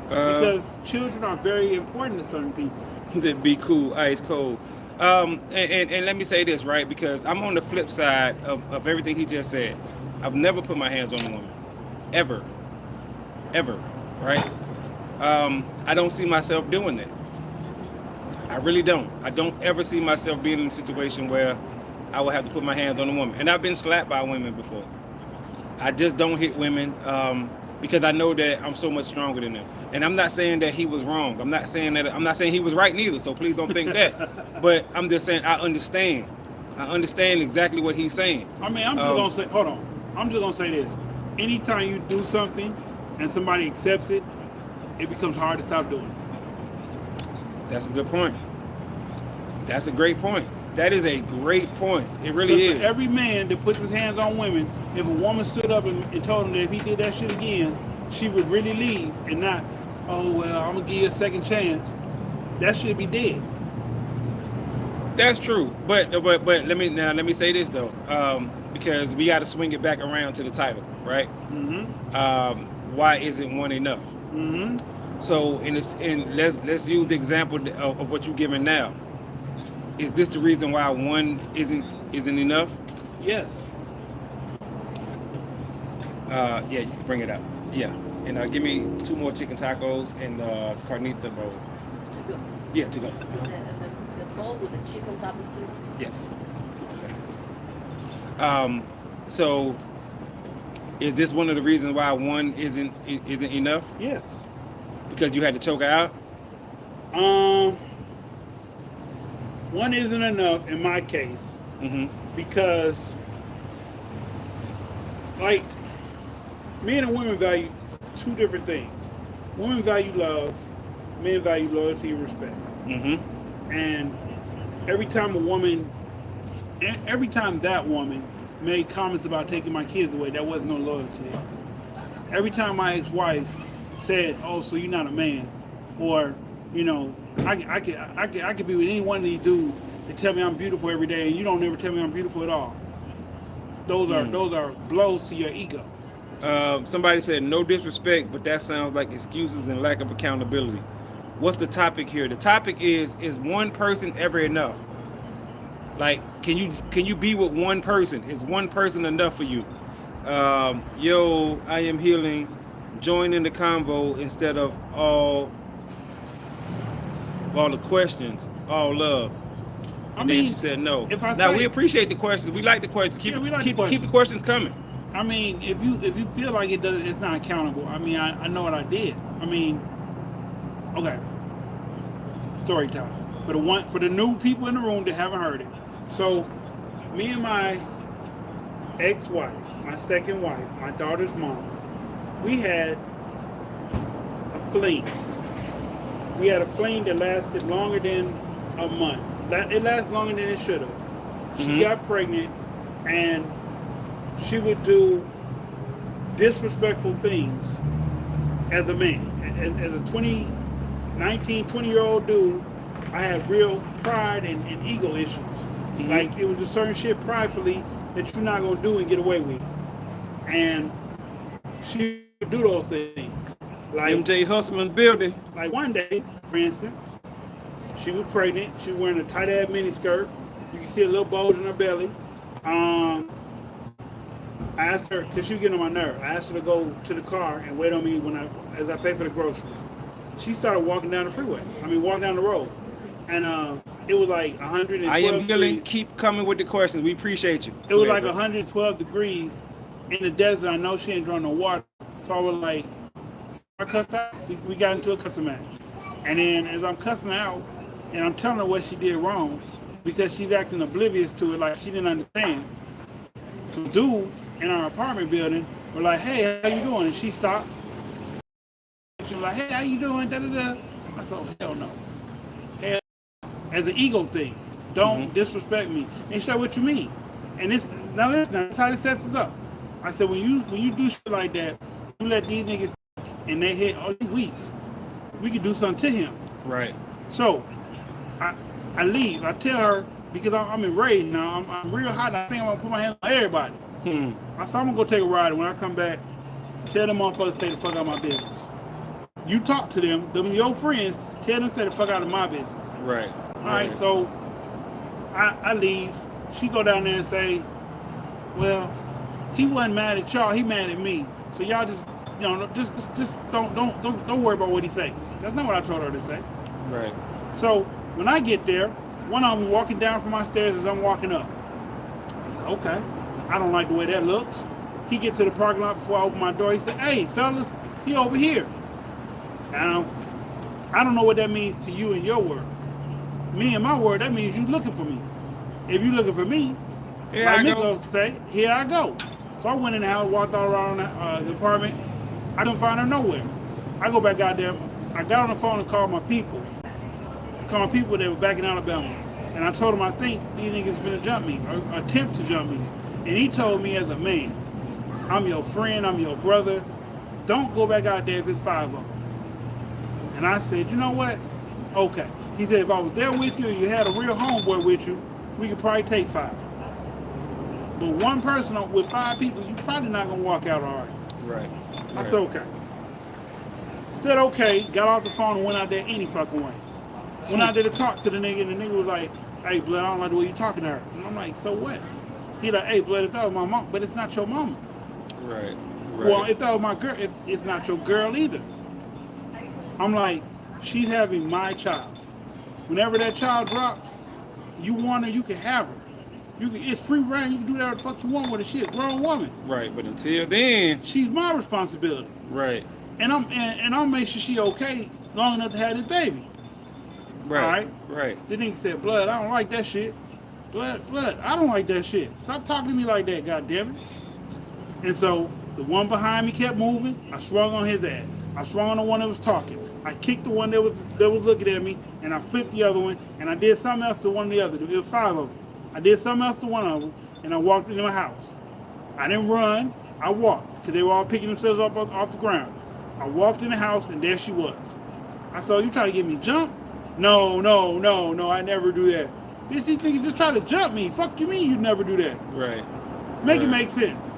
Because children are very important to certain people. That'd be cool, ice cold. And let me say this, right? Because I'm on the flip side of everything he just said. I've never put my hands on a woman. Ever, right? I don't see myself doing that. I really don't. I don't ever see myself being in a situation where I would have to put my hands on a woman. And I've been slapped by women before. I just don't hit women because I know that I'm so much stronger than them. And I'm not saying that he was wrong. I'm not saying he was right neither. So please don't think that. But I'm just saying I understand. I understand exactly what he's saying. I mean, I'm just gonna say, hold on. I'm just gonna say this. Anytime you do something and somebody accepts it, it becomes hard to stop doing it. That's a good point. That's a great point. That is a great point. It really is. For every man that puts his hands on women, if a woman stood up and told him that if he did that shit again, she would really leave and not, oh, well, I'm going to give you a second chance, that should be dead. That's true. But let me say this, though, because we got to swing it back around to the title, right? Mm-hmm. Why isn't one enough? Mm-hmm. So, let's use the example of what you're giving now. Is this the reason why one isn't enough? Yes. Yeah, you can bring it up. Yeah, and give me 2 more chicken tacos and carnita bowl. To go. Yeah, to go. The bowl with the cheese on top is good. Yes. Okay. So, is this one of the reasons why one isn't enough? Yes. Because you had to choke her out? One isn't enough in my case Mm-hmm. because, like, men and women value 2 different things. Women value love, men value loyalty and respect. Mm-hmm. And every time that woman made comments about taking my kids away, that wasn't no loyalty there. Every time my ex-wife said, "Oh, so you're not a man," or, you know, I could be with any one of these dudes that tell me I'm beautiful every day, and you don't ever tell me I'm beautiful at all. Those are blows to your ego. Somebody said no disrespect, but that sounds like excuses and lack of accountability. What's the topic here? The topic is one person ever enough? Like, can you be with one person? Is one person enough for you? Yo, I am healing. Join in the convo instead of all the questions, all love. And then she said no. We appreciate the questions. We like the questions. Keep the questions coming. I mean, if you feel like it's not accountable. I mean, I know what I did. I mean, okay. Story time for the new people in the room that haven't heard it. So, me and my ex-wife, my second wife, my daughter's mom, we had a fling. We had a fling that lasted longer than a month. It lasted longer than it should have. She got pregnant, and she would do disrespectful things as a man. As a 20-year-old dude, I had real pride and ego issues. Mm-hmm. Like, it was a certain shit pridefully that you're not going to do and get away with. And she would do those things. Like MJ Hustling building. Like one day, for instance, she was pregnant. She was wearing a tight-ass miniskirt. You can see a little bulge in her belly. I asked her, because she was getting on my nerve, I asked her to go to the car and wait on me as I pay for the groceries. She started walking down walking down the road. And it was like 112 I am healing. degrees. Keep coming with the questions. We appreciate you. It was like 112 degrees in the desert. I know she ain't drawing no water. So I was like, I cussed out. We got into a cussing match. And then as I'm cussing out and I'm telling her what she did wrong because she's acting oblivious to it like she didn't understand. Some dudes in our apartment building were like, hey, how you doing? And she stopped. She was like, hey, how you doing? Da, da, da. I said, oh, hell no. Hell, as an ego thing. Don't disrespect me. And she said, what you mean? And this, now listen, that's how this sets us up. I said, when you do shit like that, you let these niggas and they hit, oh, you weak. We could do something to him. Right. So, I leave. I tell her, because I'm enraged now, I'm real hot. I think I'm going to put my hands on everybody. I said, I'm going to go take a ride, and when I come back, tell them motherfuckers to stay the fuck out of my business. You talk to them your friends, tell them to stay the fuck out of my business. Right. All right, so I leave. She go down there and say, well, he wasn't mad at y'all, he mad at me. So y'all just, you know, just don't worry about what he say. That's not what I told her to say. Right. So when I get there, one of them walking down from my stairs as I'm walking up. I said, okay, I don't like the way that looks. He get to the parking lot before I open my door. He said, hey, fellas, he over here. Now, I don't know what that means to you in your world. Me in my world, that means you looking for me. If you looking for me, Here like I Nick go. say, here I go. So I went in the house, walked all around the apartment. I couldn't find her nowhere. I go back out there. I got on the phone and called my people. Called my people that were back in Alabama. And I told them I think these niggas finna jump me, or attempt to jump me. And he told me as a man, I'm your friend, I'm your brother. Don't go back out there if it's 5 of them. And I said, you know what? Okay. He said, if I was there with you and you had a real homeboy with you, we could probably take 5. But one person with 5 people, you're probably not going to walk out all right. Right. I said, okay. Said, okay, got off the phone and went out there any fucking way. Went out there to talk to the nigga, and the nigga was like, hey, blood, I don't like the way you talking to her. And I'm like, so what? He like, hey, blood, if that was my mom, but it's not your mama. Right. Well, if that was my girl, it's not your girl either. I'm like, she's having my child. Whenever that child drops, you want her, you can have her. It's free reign. You can do whatever the fuck you want with her. She's a grown woman. Right, but until then, she's my responsibility. Right. And I'll make sure she okay long enough to have this baby. Right. All right. Right. The nigga said, blood, I don't like that shit. Blood, I don't like that shit. Stop talking to me like that, goddammit. And so the one behind me kept moving. I swung on his ass. I swung on the one that was talking. I kicked the one that was looking at me, and I flipped the other one, and I did something else to one of the other. There was 5 of them. I did something else to one of them, and I walked into my house. I didn't run. I walked, because they were all picking themselves up off the ground. I walked in the house, and there she was. I said, you trying to get me jumped? No, I never do that. Bitch, you think you just try to jump me. Fuck you mean you never do that? Right. Make it make sense.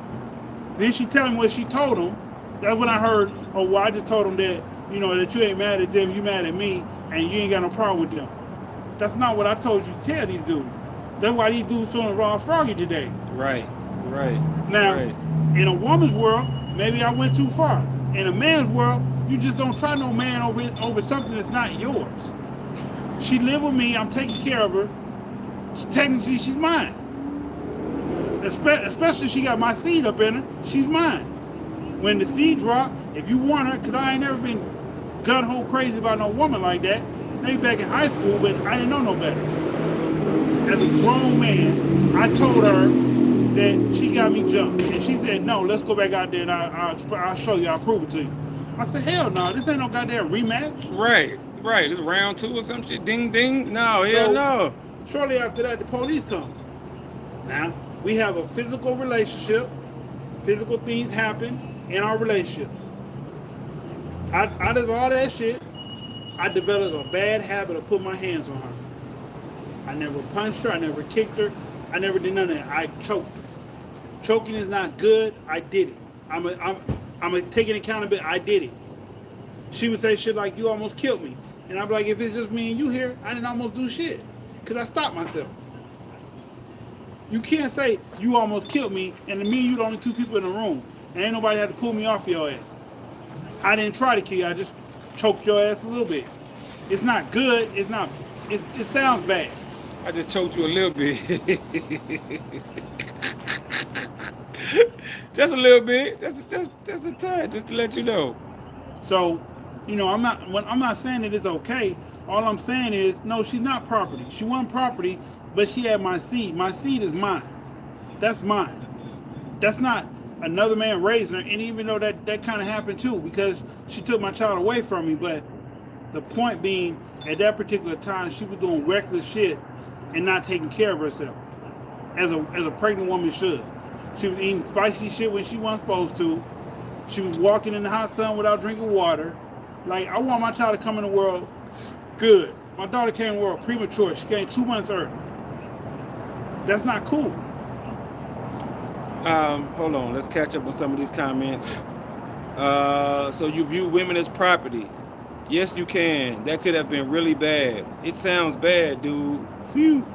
Then she tell him what she told him. That's when I heard, oh, well, I just told him that, you know, that you ain't mad at them, you mad at me, and you ain't got no problem with them. That's not what I told you to tell these dudes. That's why these dudes feeling raw froggy today. Right. Now, right. In a woman's world, maybe I went too far. In a man's world, you just don't try no man over something that's not yours. She live with me, I'm taking care of her. Technically, she's mine. Especially she got my seed up in her, she's mine. When the seed drop, if you want her, because I ain't never been gun-ho crazy about no woman like that. Maybe back in high school, but I didn't know no better. As a grown man, I told her that she got me jumped. And she said, no, let's go back out there and I'll show you, I'll prove it to you. I said, hell no, this ain't no goddamn rematch. Right. This round 2 or some shit. Ding, ding. No, hell no. Shortly after that, the police come. Now, we have a physical relationship. Physical things happen in our relationship. Out of all that shit, I developed a bad habit of putting my hands on her. I never punched her. I never kicked her. I never did none of that. I choked her. Choking is not good. I did it. I'm taking accountability. I did it. She would say shit like, you almost killed me. And I'd be like, if it's just me and you here, I didn't almost do shit. Because I stopped myself. You can't say you almost killed me and me and you the only 2 people in the room. And ain't nobody had to pull me off your ass. I didn't try to kill you. I just choked your ass a little bit. It's not good. It sounds bad. I just choked you a little bit. Just a little bit. That's a touch, just to let you know. So, I'm not saying that it's okay. All I'm saying is, no, she's not property. She wasn't property, but she had my seed. My seed is mine. That's mine. That's not another man raising her. And even though that kind of happened too, because she took my child away from me. But the point being, at that particular time, she was doing reckless shit and not taking care of herself, as a pregnant woman should. She was eating spicy shit when she wasn't supposed to. She was walking in the hot sun without drinking water. Like, I want my child to come in the world good. My daughter came in the world premature. She came 2 months early. That's not cool. Hold on. Let's catch up with some of these comments. So you view women as property? Yes, you can. That could have been really bad. It sounds bad, dude. Phew.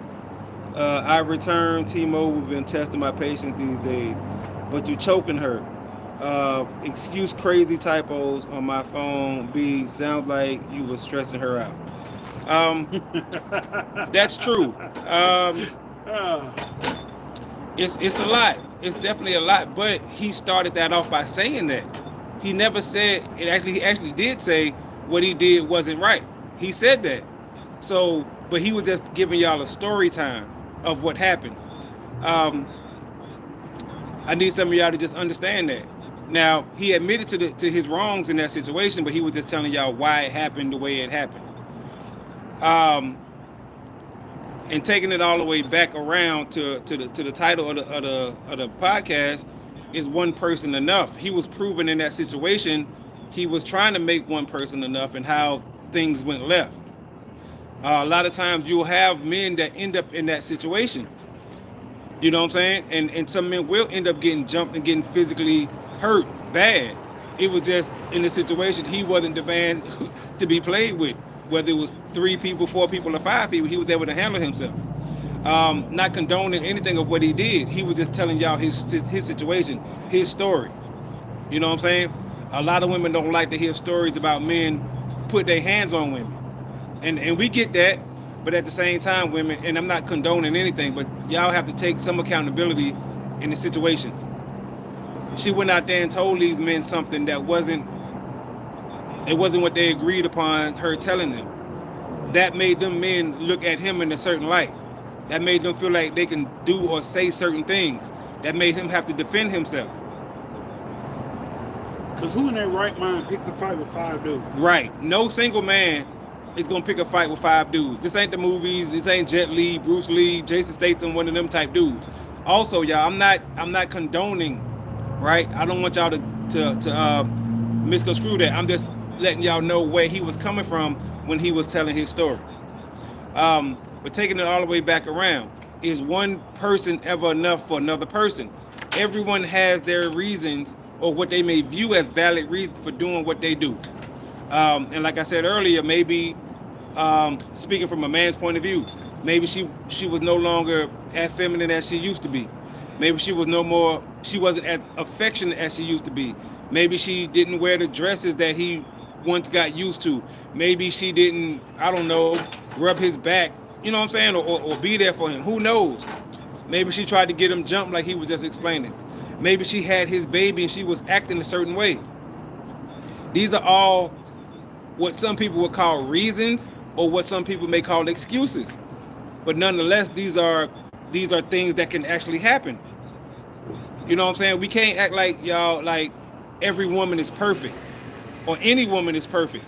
I returned. Timo, we've been testing my patience these days. But you choking her. Excuse crazy typos on my phone. B, sounds like you were stressing her out. That's true. It's a lot. It's definitely a lot. But he started that off by saying that. He never said it. He actually did say what he did wasn't right. He said that. So, but he was just giving y'all a story time of what happened. I need some of y'all to just understand that. Now, he admitted to his wrongs in that situation, but he was just telling y'all why it happened the way it happened. And taking it all the way back around to the title of the podcast, is one person enough? He was proven in that situation. He was trying to make one person enough, and how things went left. A lot of times you'll have men that end up in that situation. You know what I'm saying? And some men will end up getting jumped and getting physically hurt bad. It was just in the situation, he wasn't the man to be played with. Whether it was 3 people, 4 people, or 5 people, he was able to handle himself. Not condoning anything of what he did. He was just telling y'all his situation, his story. You know what I'm saying? A lot of women don't like to hear stories about men put their hands on women. And we get that, but at the same time, women, and I'm not condoning anything, but y'all have to take some accountability in the situations. She went out there and told these men something that wasn't what they agreed upon her telling them. That made them men look at him in a certain light. That made them feel like they can do or say certain things. That made him have to defend himself. Because who in their right mind picks a fight with 5 dudes? Right. No single man is going to pick a fight with 5 dudes. This ain't the movies. This ain't Jet Li, Bruce Lee, Jason Statham, one of them type dudes. Also, y'all, I'm not condoning, right? I don't want y'all to misconstrue that. I'm just letting y'all know where he was coming from when he was telling his story. But taking it all the way back around, is one person ever enough for another person? Everyone has their reasons, or what they may view as valid reasons for doing what they do. And like I said earlier, maybe speaking from a man's point of view, maybe she was no longer as feminine as she used to be. Maybe she wasn't as affectionate as she used to be. Maybe she didn't wear the dresses that he once got used to. Maybe she didn't, I don't know, rub his back, you know what I'm saying, or be there for him. Who knows? Maybe she tried to get him jumped like he was just explaining. Maybe she had his baby and she was acting a certain way. These are all what some people would call reasons, or what some people may call excuses. But nonetheless, these are things that can actually happen. You know what I'm saying? We can't act like y'all, like every woman is perfect, or any woman is perfect,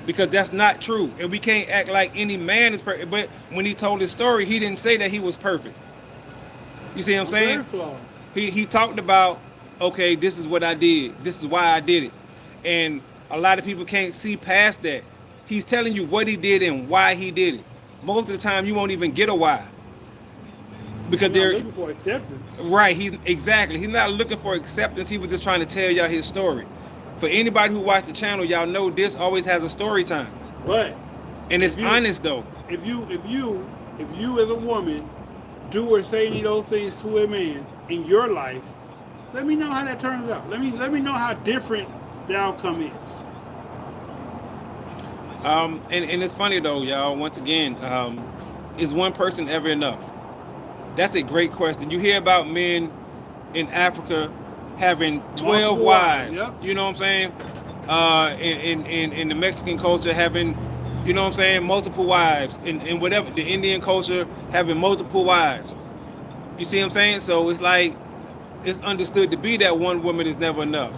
because that's not true. And we can't act like any man is perfect. But when he told his story, he didn't say that he was perfect. You see what I'm saying? He talked about, okay, this is what I did. This is why I did it. And a lot of people can't see past that. He's telling you what he did and why he did it. Most of the time, you won't even get a why. Because they're looking for acceptance. Right, exactly. He's not looking for acceptance. He was just trying to tell y'all his story. For anybody who watched the channel, y'all know this always has a story time. But and it's honest though. If you as a woman do or say any of those things to a man in your life, let me know how that turns out. Let me know how different the outcome is. And it's funny though, y'all. Once again, is one person ever enough? That's a great question. You hear about men in Africa having 12 wives. Yep. You know what I'm saying? in the Mexican culture having, you know what I'm saying, multiple wives, in whatever the Indian culture having multiple wives. You see what I'm saying? So it's like it's understood to be that one woman is never enough.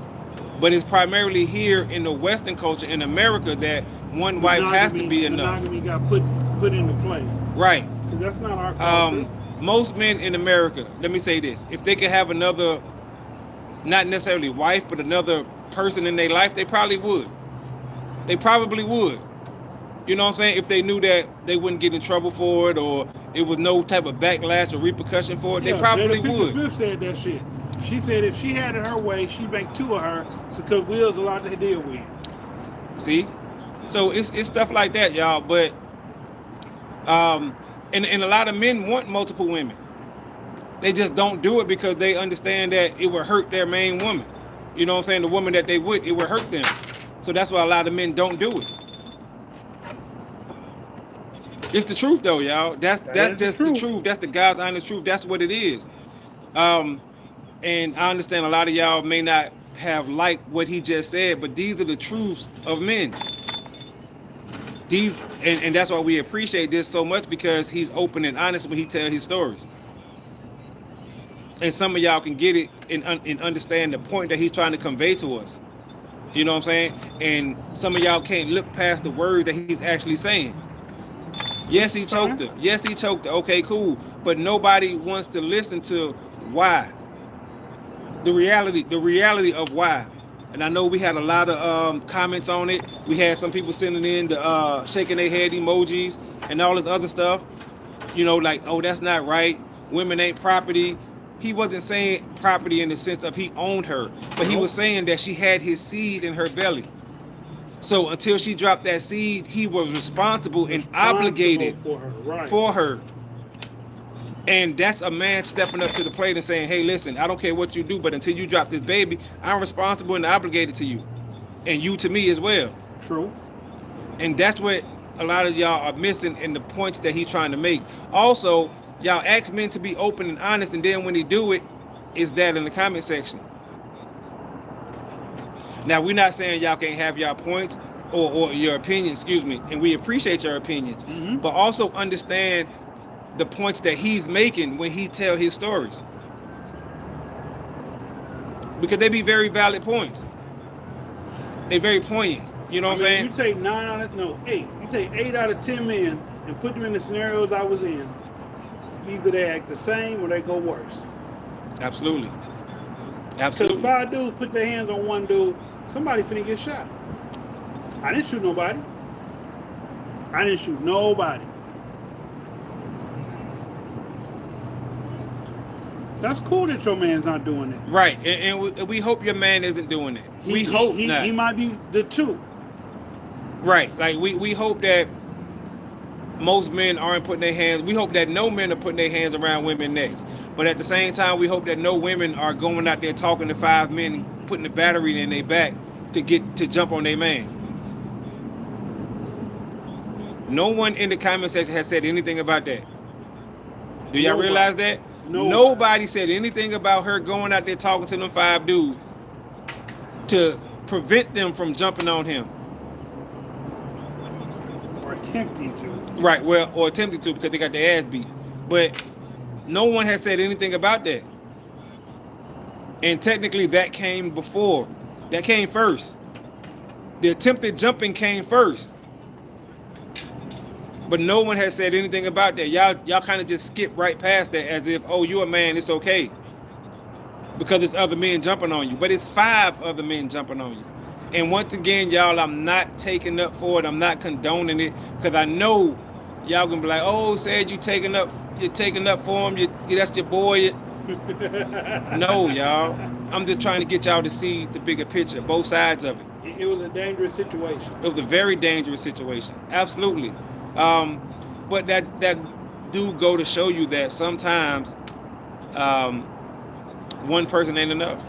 But it's primarily here in the Western culture in America that one wife has to be enough. Monogamy got put into play. Right. 'Cause that's not our culture. Most men in America, let me say this, if they could have another, not necessarily wife, but another person in their life, they probably would. They probably would. You know what I'm saying? If they knew that they wouldn't get in trouble for it or it was no type of backlash or repercussion for it, they probably Jada Pinkett would. Smith said that shit. She said if she had it her way, she'd make two of her because Will's a lot to deal with. See? So it's stuff like that, y'all. But and a lot of men want multiple women. They just don't do it because they understand that it would hurt their main woman. You know what I'm saying? The woman that it would hurt them. So that's why a lot of men don't do it. It's the truth though, y'all. That's just the truth. That's the God's honest truth. That's what it is. And I understand a lot of y'all may not have liked what he just said, but these are the truths of men. And that's why we appreciate this so much, because he's open and honest when he tells his stories. And some of y'all can get it and understand the point that he's trying to convey to us. You know what I'm saying? And some of y'all can't look past the words that he's actually saying. Yes, he choked her. Yes, he choked her. Okay, cool. But nobody wants to listen to why. The reality of why. And I know we had a lot of comments on it. We had some people sending in the shaking their head emojis and all this other stuff. You know, like, oh, that's not right. Women ain't property. He wasn't saying property in the sense of he owned her, but he was saying that she had his seed in her belly. So until she dropped that seed, he was responsible and obligated for her. And that's a man stepping up to the plate and saying, hey, listen, I don't care what you do, but until you drop this baby, I'm responsible and obligated to you. And you to me as well. True. And that's what a lot of y'all are missing in the points that he's trying to make. Also, y'all ask men to be open and honest, and then when they do it, is that in the comment section. Now, we're not saying y'all can't have y'all points or your opinions, excuse me, and we appreciate your opinions, but also understand the points that he's making when he tell his stories. Because they be very valid points. They very poignant. You know what I'm saying? You take 8. You take 8 out of 10 men and put them in the scenarios I was in. Either they act the same or they go worse. Absolutely. Because 5 dudes put their hands on one dude, somebody finna get shot. I didn't shoot nobody. That's cool that your man's not doing it. Right, and we hope your man isn't doing it. We hope not. He might be the two. Right, like we hope that most men aren't putting their hands, we hope that no men are putting their hands around women necks. But at the same time, we hope that no women are going out there talking to 5 men and putting the battery in their back to jump on their man. No one in the comment section has said anything about that. Do y'all realize that? Nobody said anything about her going out there talking to them 5 dudes to prevent them from jumping on him. Or attempting to. Right, well, or attempting to, because they got their ass beat. But no one has said anything about that. And technically that came before. That came first. The attempted jumping came first. But no one has said anything about that. Y'all kind of just skip right past that as if, oh, you're a man, it's okay. Because it's other men jumping on you. But it's 5 other men jumping on you. And once again, y'all, I'm not taking up for it. I'm not condoning it. Because I know y'all gonna be like, oh, said you're taking up for him. That's your boy. No, y'all. I'm just trying to get y'all to see the bigger picture, both sides of it. It was a dangerous situation. It was a very dangerous situation. Absolutely. But that do go to show you that sometimes one person ain't enough.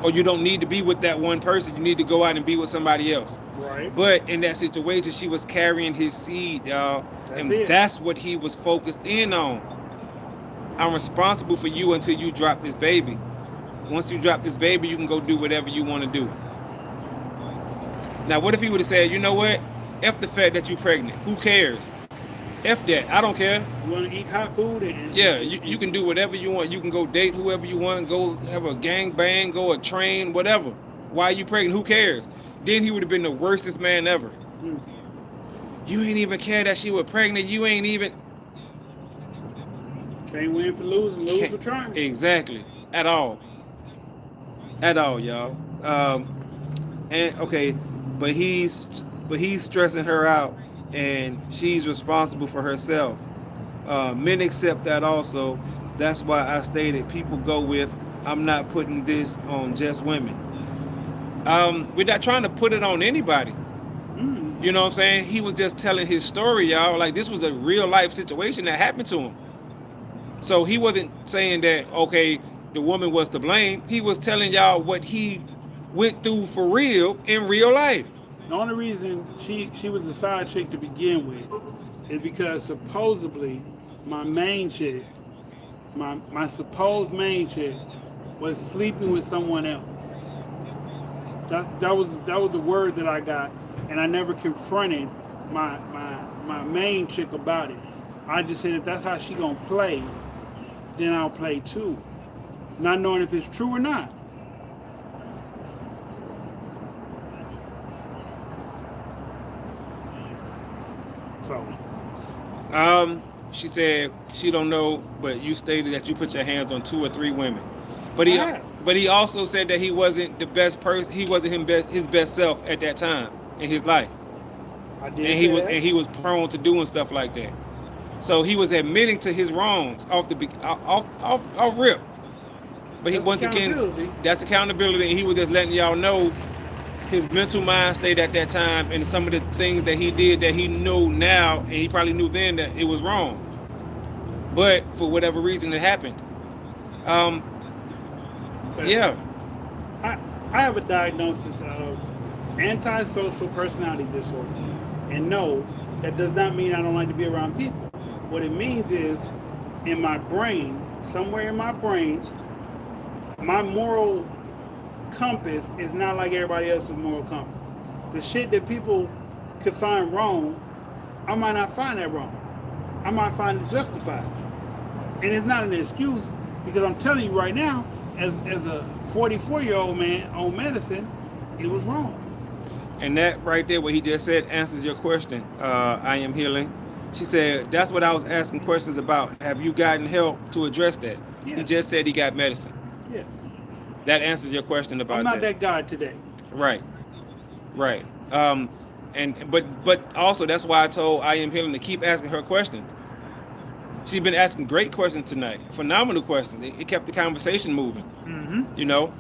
Or you don't need to be with that one person. You need to go out and be with somebody else. Right. But in that situation, she was carrying his seed, y'all. That's what he was focused in on. I'm responsible for you until you drop this baby. Once you drop this baby, you can go do whatever you want to do. Now, what if he would have said, you know what? F the fact that you're pregnant. Who cares? F that. I don't care. You want to eat hot food? Yeah, you can do whatever you want. You can go date whoever you want, go have a gang bang, go a train, whatever. Why are you pregnant? Who cares? Then he would have been the worstest man ever. Mm. You ain't even care that she was pregnant. You ain't even... Can't win for losing, lose for trying. Exactly. At all. At all, y'all. And okay, but he's stressing her out, and she's responsible for herself. Men accept that also. That's why I stated people go with, I'm not putting this on just women. We're not trying to put it on anybody. Mm. You know what I'm saying? He was just telling his story, y'all. Like, this was a real life situation that happened to him. So he wasn't saying that, okay, the woman was to blame. He was telling y'all what he went through for real in real life. The only reason she was the side chick to begin with is because supposedly my main chick, my supposed main chick, was sleeping with someone else. That was the word that I got, and I never confronted my main chick about it. I just said if that's how she gonna play, then I'll play too, not knowing if it's true or not. So, she said she don't know, but you stated that you put your hands on 2 or 3 women. But he also said that he wasn't the best person. He wasn't his best self at that time in his life. I did. And he was prone to doing stuff like that. So he was admitting to his wrongs off rip. But once again, that's accountability, and he was just letting y'all know his mental mind state at that time, and some of the things that he did that he knew now, and he probably knew then that it was wrong. But for whatever reason, it happened. Yeah. I have a diagnosis of antisocial personality disorder, and no, that does not mean I don't like to be around people. What it means is, in my brain, somewhere in my brain, my moral compass is not like everybody else's moral compass. The shit that people could find wrong, I might not find that wrong. I might find it justified. And it's not an excuse, because I'm telling you right now, as a 44-year-old man on medicine, it was wrong. And that right there, what he just said, answers your question. I am healing. She said, that's what I was asking questions about. Have you gotten help to address that? Yes. He just said he got medicine. Yes. That answers your question about that. I'm not that guy today. Right. But also that's why I told I am healing to keep asking her questions. She's been asking great questions tonight, phenomenal questions. It kept the conversation moving. Mm-hmm. You know,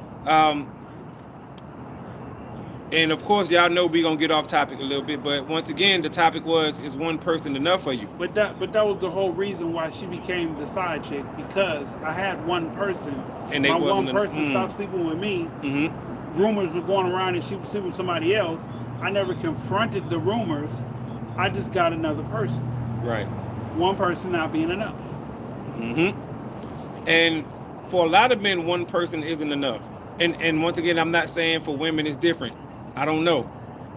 and of course y'all know we're gonna get off topic a little bit, but once again the topic was, is one person enough for you? But that was the whole reason why she became the side chick, because I had one person, and my one person stopped sleeping with me. Mm-hmm. Rumors were going around and she was sleeping with somebody else. I never confronted the rumors. I just got another person. Right. One person not being enough. Mm-hmm. And for a lot of men, one person isn't enough. And once again, I'm not saying for women it's different. I don't know.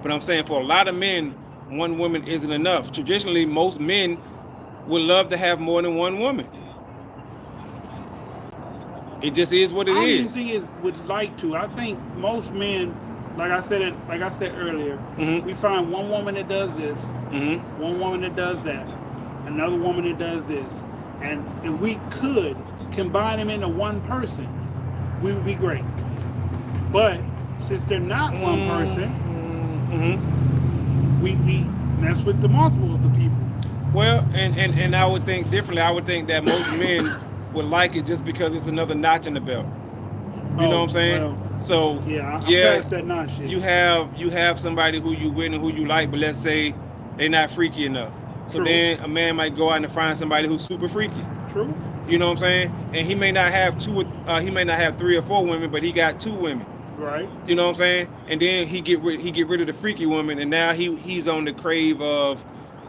But I'm saying for a lot of men, one woman isn't enough. Traditionally, most men would love to have more than one woman. It just is what it is. I don't even think it would like to. I think most men, like I said earlier, mm-hmm. we find one woman that does this, mm-hmm. one woman that does that, another woman that does this, and if we could combine them into one person, we would be great. But since they're not one person, mm-hmm. we mess with the multiple of the people. Well, and I would think differently. I would think that most men would like it just because it's another notch in the belt. You know what I'm saying? Well, so I'm past that notch shit. You have somebody who you with and who you like, but let's say they're not freaky enough. So True. Then a man might go out and find somebody who's super freaky. True. You know what I'm saying? And he may not have he may not have 3 or 4 women, but he got 2 women. Right. You know what I'm saying? And then he get rid of the freaky woman, and now he's on the crave of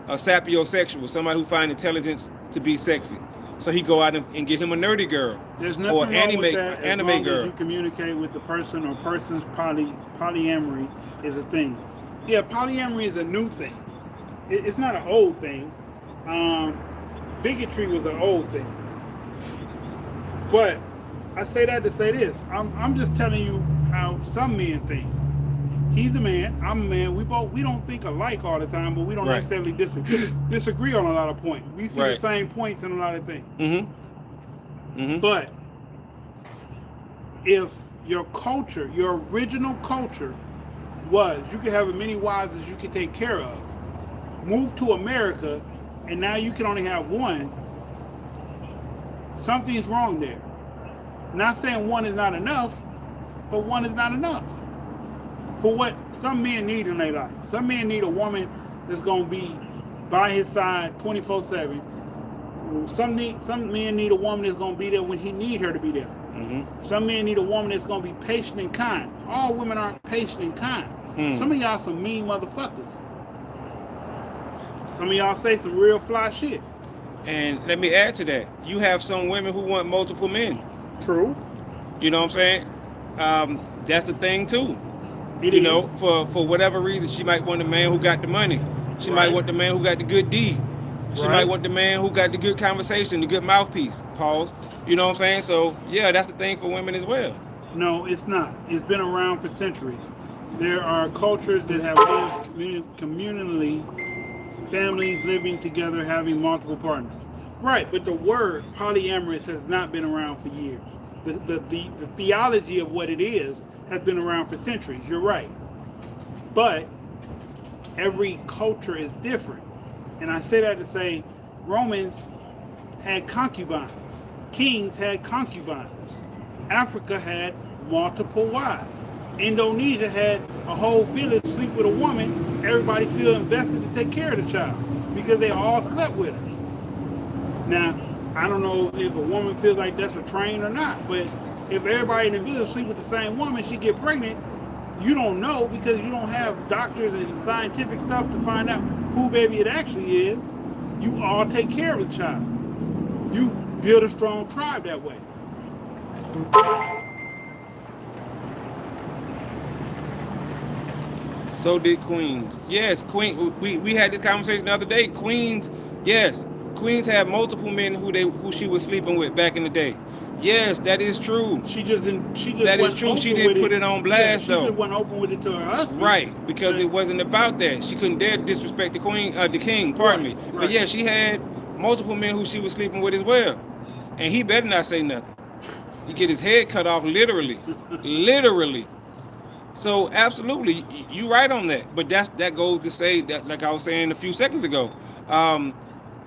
a sapiosexual, somebody who finds intelligence to be sexy. So he go out and get him a nerdy girl. There's nothing or wrong anime with that anime as long girl. as you communicate with the person, or person's polyamory is a thing. Yeah, polyamory is a new thing. It's not an old thing. Bigotry was an old thing. But I say that to say this. I'm just telling you how some men think. He's a man. I'm a man. We don't think alike all the time, but we don't Right. necessarily disagree on a lot of points. We see Right. the same points in a lot of things. But But if your culture, your original culture, was you could have as many wives as you could take care of, move to America, and now you can only have one, something's wrong there. Not saying one is not enough, but one is not enough. For what some men need in their life. Some men need a woman that's going to be by his side 24/7. Some men need a woman that's going to be there when he need her to be there. Some men need a woman that's going to be patient and kind. All women aren't patient and kind. Some of y'all some mean motherfuckers. Some of y'all say some real fly shit. and let me add to that. You have some women who want multiple men. True. You know what I'm saying? That's the thing too. It You is. know, for whatever reason, she might want the man who got the money. She might Right. want the man who got the good D. She Right. might want the man who got the good conversation, the good mouthpiece. Pause. You know what I'm saying? So yeah, that's the thing for women as well. No, it's not. It's been around for centuries. There are cultures that have lived communally, families living together, having multiple partners. Right, but the word polyamorous has not been around for years. The theology of what it is has been around for centuries. You're right. But every culture is different. And I say that to say Romans had concubines. Kings had concubines. Africa had multiple wives. Indonesia had a whole village sleep with a woman. Everybody feel invested to take care of the child because they all slept with her. Now, I don't know if a woman feels like that's a train or not, but if everybody in the village sleep with the same woman, she get pregnant, you don't know because you don't have doctors and scientific stuff to find out who baby it actually is. You all take care of the child. You build a strong tribe that way. So did Queens. Yes, Queen. We had this conversation the other day. Queens, yes, Queens had multiple men who she was sleeping with back in the day. Yes, that is true. She just didn't. She just That is wasn't true. She open didn't with put it on blast, she though. just wasn't open with it to her husband. Right, because it wasn't about that. She couldn't dare disrespect the king. Pardon me. Right, But right. yeah, she had multiple men who she was sleeping with as well, and he better not say nothing. He get his head cut off, literally, literally. So absolutely, you right on that. But that goes to say that, like I was saying a few seconds ago,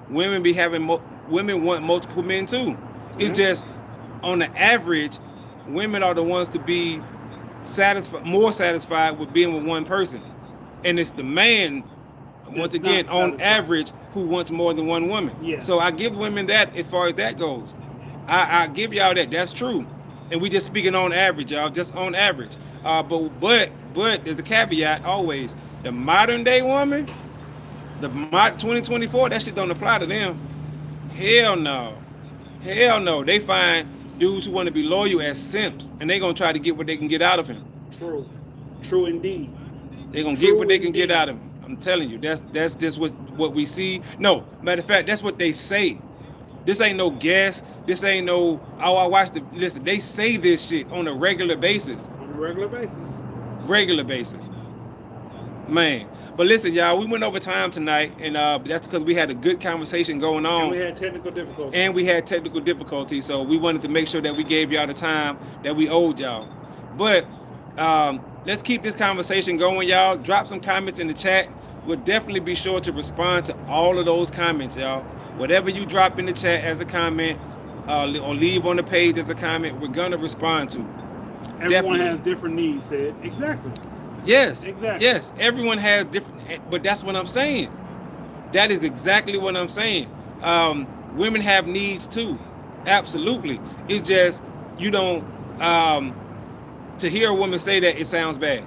women be having women want multiple men too. It's just on the average, women are the ones to be more satisfied with being with one person, and it's the man once That's again not on satisfied. average who wants more than one woman. Yes. So I give women that as far as that goes. I give y'all that. That's true. And we just speaking on average, y'all, just on average. But there's a caveat always. The modern day woman, 2024, that shit don't apply to them. Hell no. Hell no. They find dudes who want to be loyal as simps, and they gonna try to get what they can get out of him. True. True indeed. They gonna True get what they can indeed. get out of him. I'm telling you, that's just what we see. No, matter of fact, that's what they say. This ain't no guess. This ain't no, oh, I watched it. Listen, they say this shit on a regular basis. On a regular basis. Regular basis. Man. But listen, y'all, we went over time tonight, and that's because we had a good conversation going on. And we had technical difficulties. And we had technical difficulties, so we wanted to make sure that we gave y'all the time that we owed y'all. But let's keep this conversation going, y'all. Drop some comments in the chat. We'll definitely be sure to respond to all of those comments, y'all. Whatever you drop in the chat as a comment or leave on the page as a comment, we're gonna respond to. Everyone Definitely. has different needs, said. Exactly. Yes, Exactly. yes. Everyone has different, but that's what I'm saying. That is exactly what I'm saying. Women have needs too, absolutely. It's just you don't. To hear a woman say that, it sounds bad.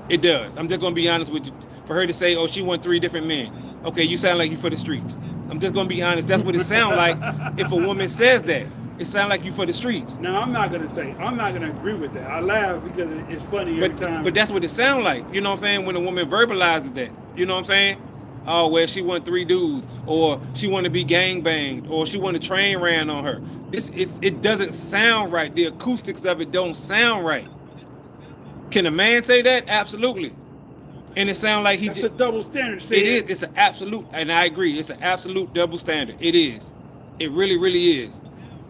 It does. I'm just gonna be honest with you. For her to say, "Oh, she want 3 different men," okay, you sound like you for the streets. I'm just gonna be honest. That's what it sounds like if a woman says that. It sounds like you for the streets. Now I'm not gonna agree with that. I laugh because it's funny every time. But that's what it sounds like. You know what I'm saying? When a woman verbalizes that. You know what I'm saying? Oh, well, she want 3 dudes, or she want to be gang banged, or she want a train ran on her. It doesn't sound right. The acoustics of it don't sound right. Can a man say that? Absolutely. And it sounds like That's a double standard. It is. It's an absolute, and I agree. It's an absolute double standard. It is. It really, really is.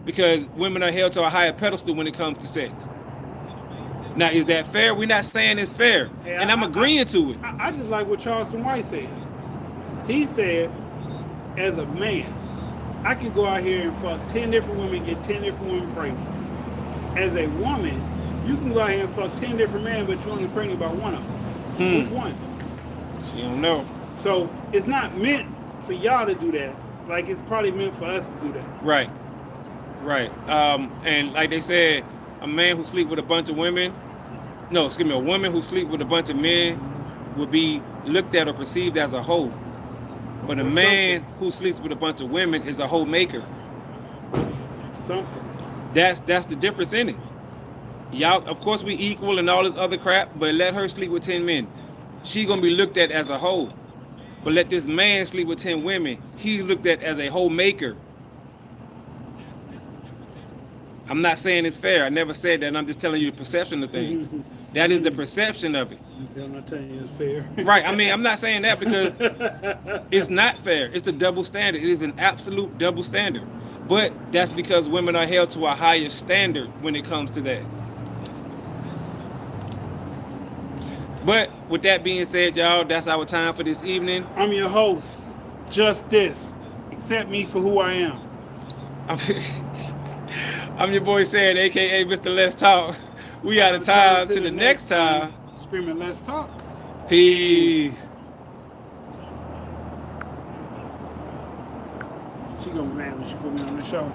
Because women are held to a higher pedestal when it comes to sex. Now, is that fair? We're not saying it's fair, and I'm agreeing to it. I just like what Charleston White said. He said, as a man, I can go out here and fuck 10 different women, get 10 different women pregnant. As a woman, you can go out here and fuck 10 different men, but you're only pregnant by one of them. Which one? She don't know. So it's not meant for y'all to do that. Like, it's probably meant for us to do that. Right. Right. And like they said, a man who sleep with a bunch of women, a woman who sleep with a bunch of men would be looked at or perceived as a hoe. But a man who sleeps with a bunch of women is a hoe maker. Something. That's the difference in it. Y'all, of course, we equal and all this other crap, but let her sleep with 10 men. She's gonna be looked at as a hoe. But let this man sleep with 10 women, he's looked at as a hoe maker. I'm not saying it's fair. I never said that. I'm just telling you the perception of things. That is the perception of it. I'm not telling you it's fair. Right. I mean, I'm not saying that because it's not fair. It's the double standard. It is an absolute double standard. But that's because women are held to a higher standard when it comes to that. But with that being said, y'all, that's our time for this evening. I'm your host, Just This. Accept me for who I am. I'm your boy Sad, aka Mr. Let's Talk. We out of time. To the next time. Screaming, let's talk. Peace. She gonna be mad when she put me on the show.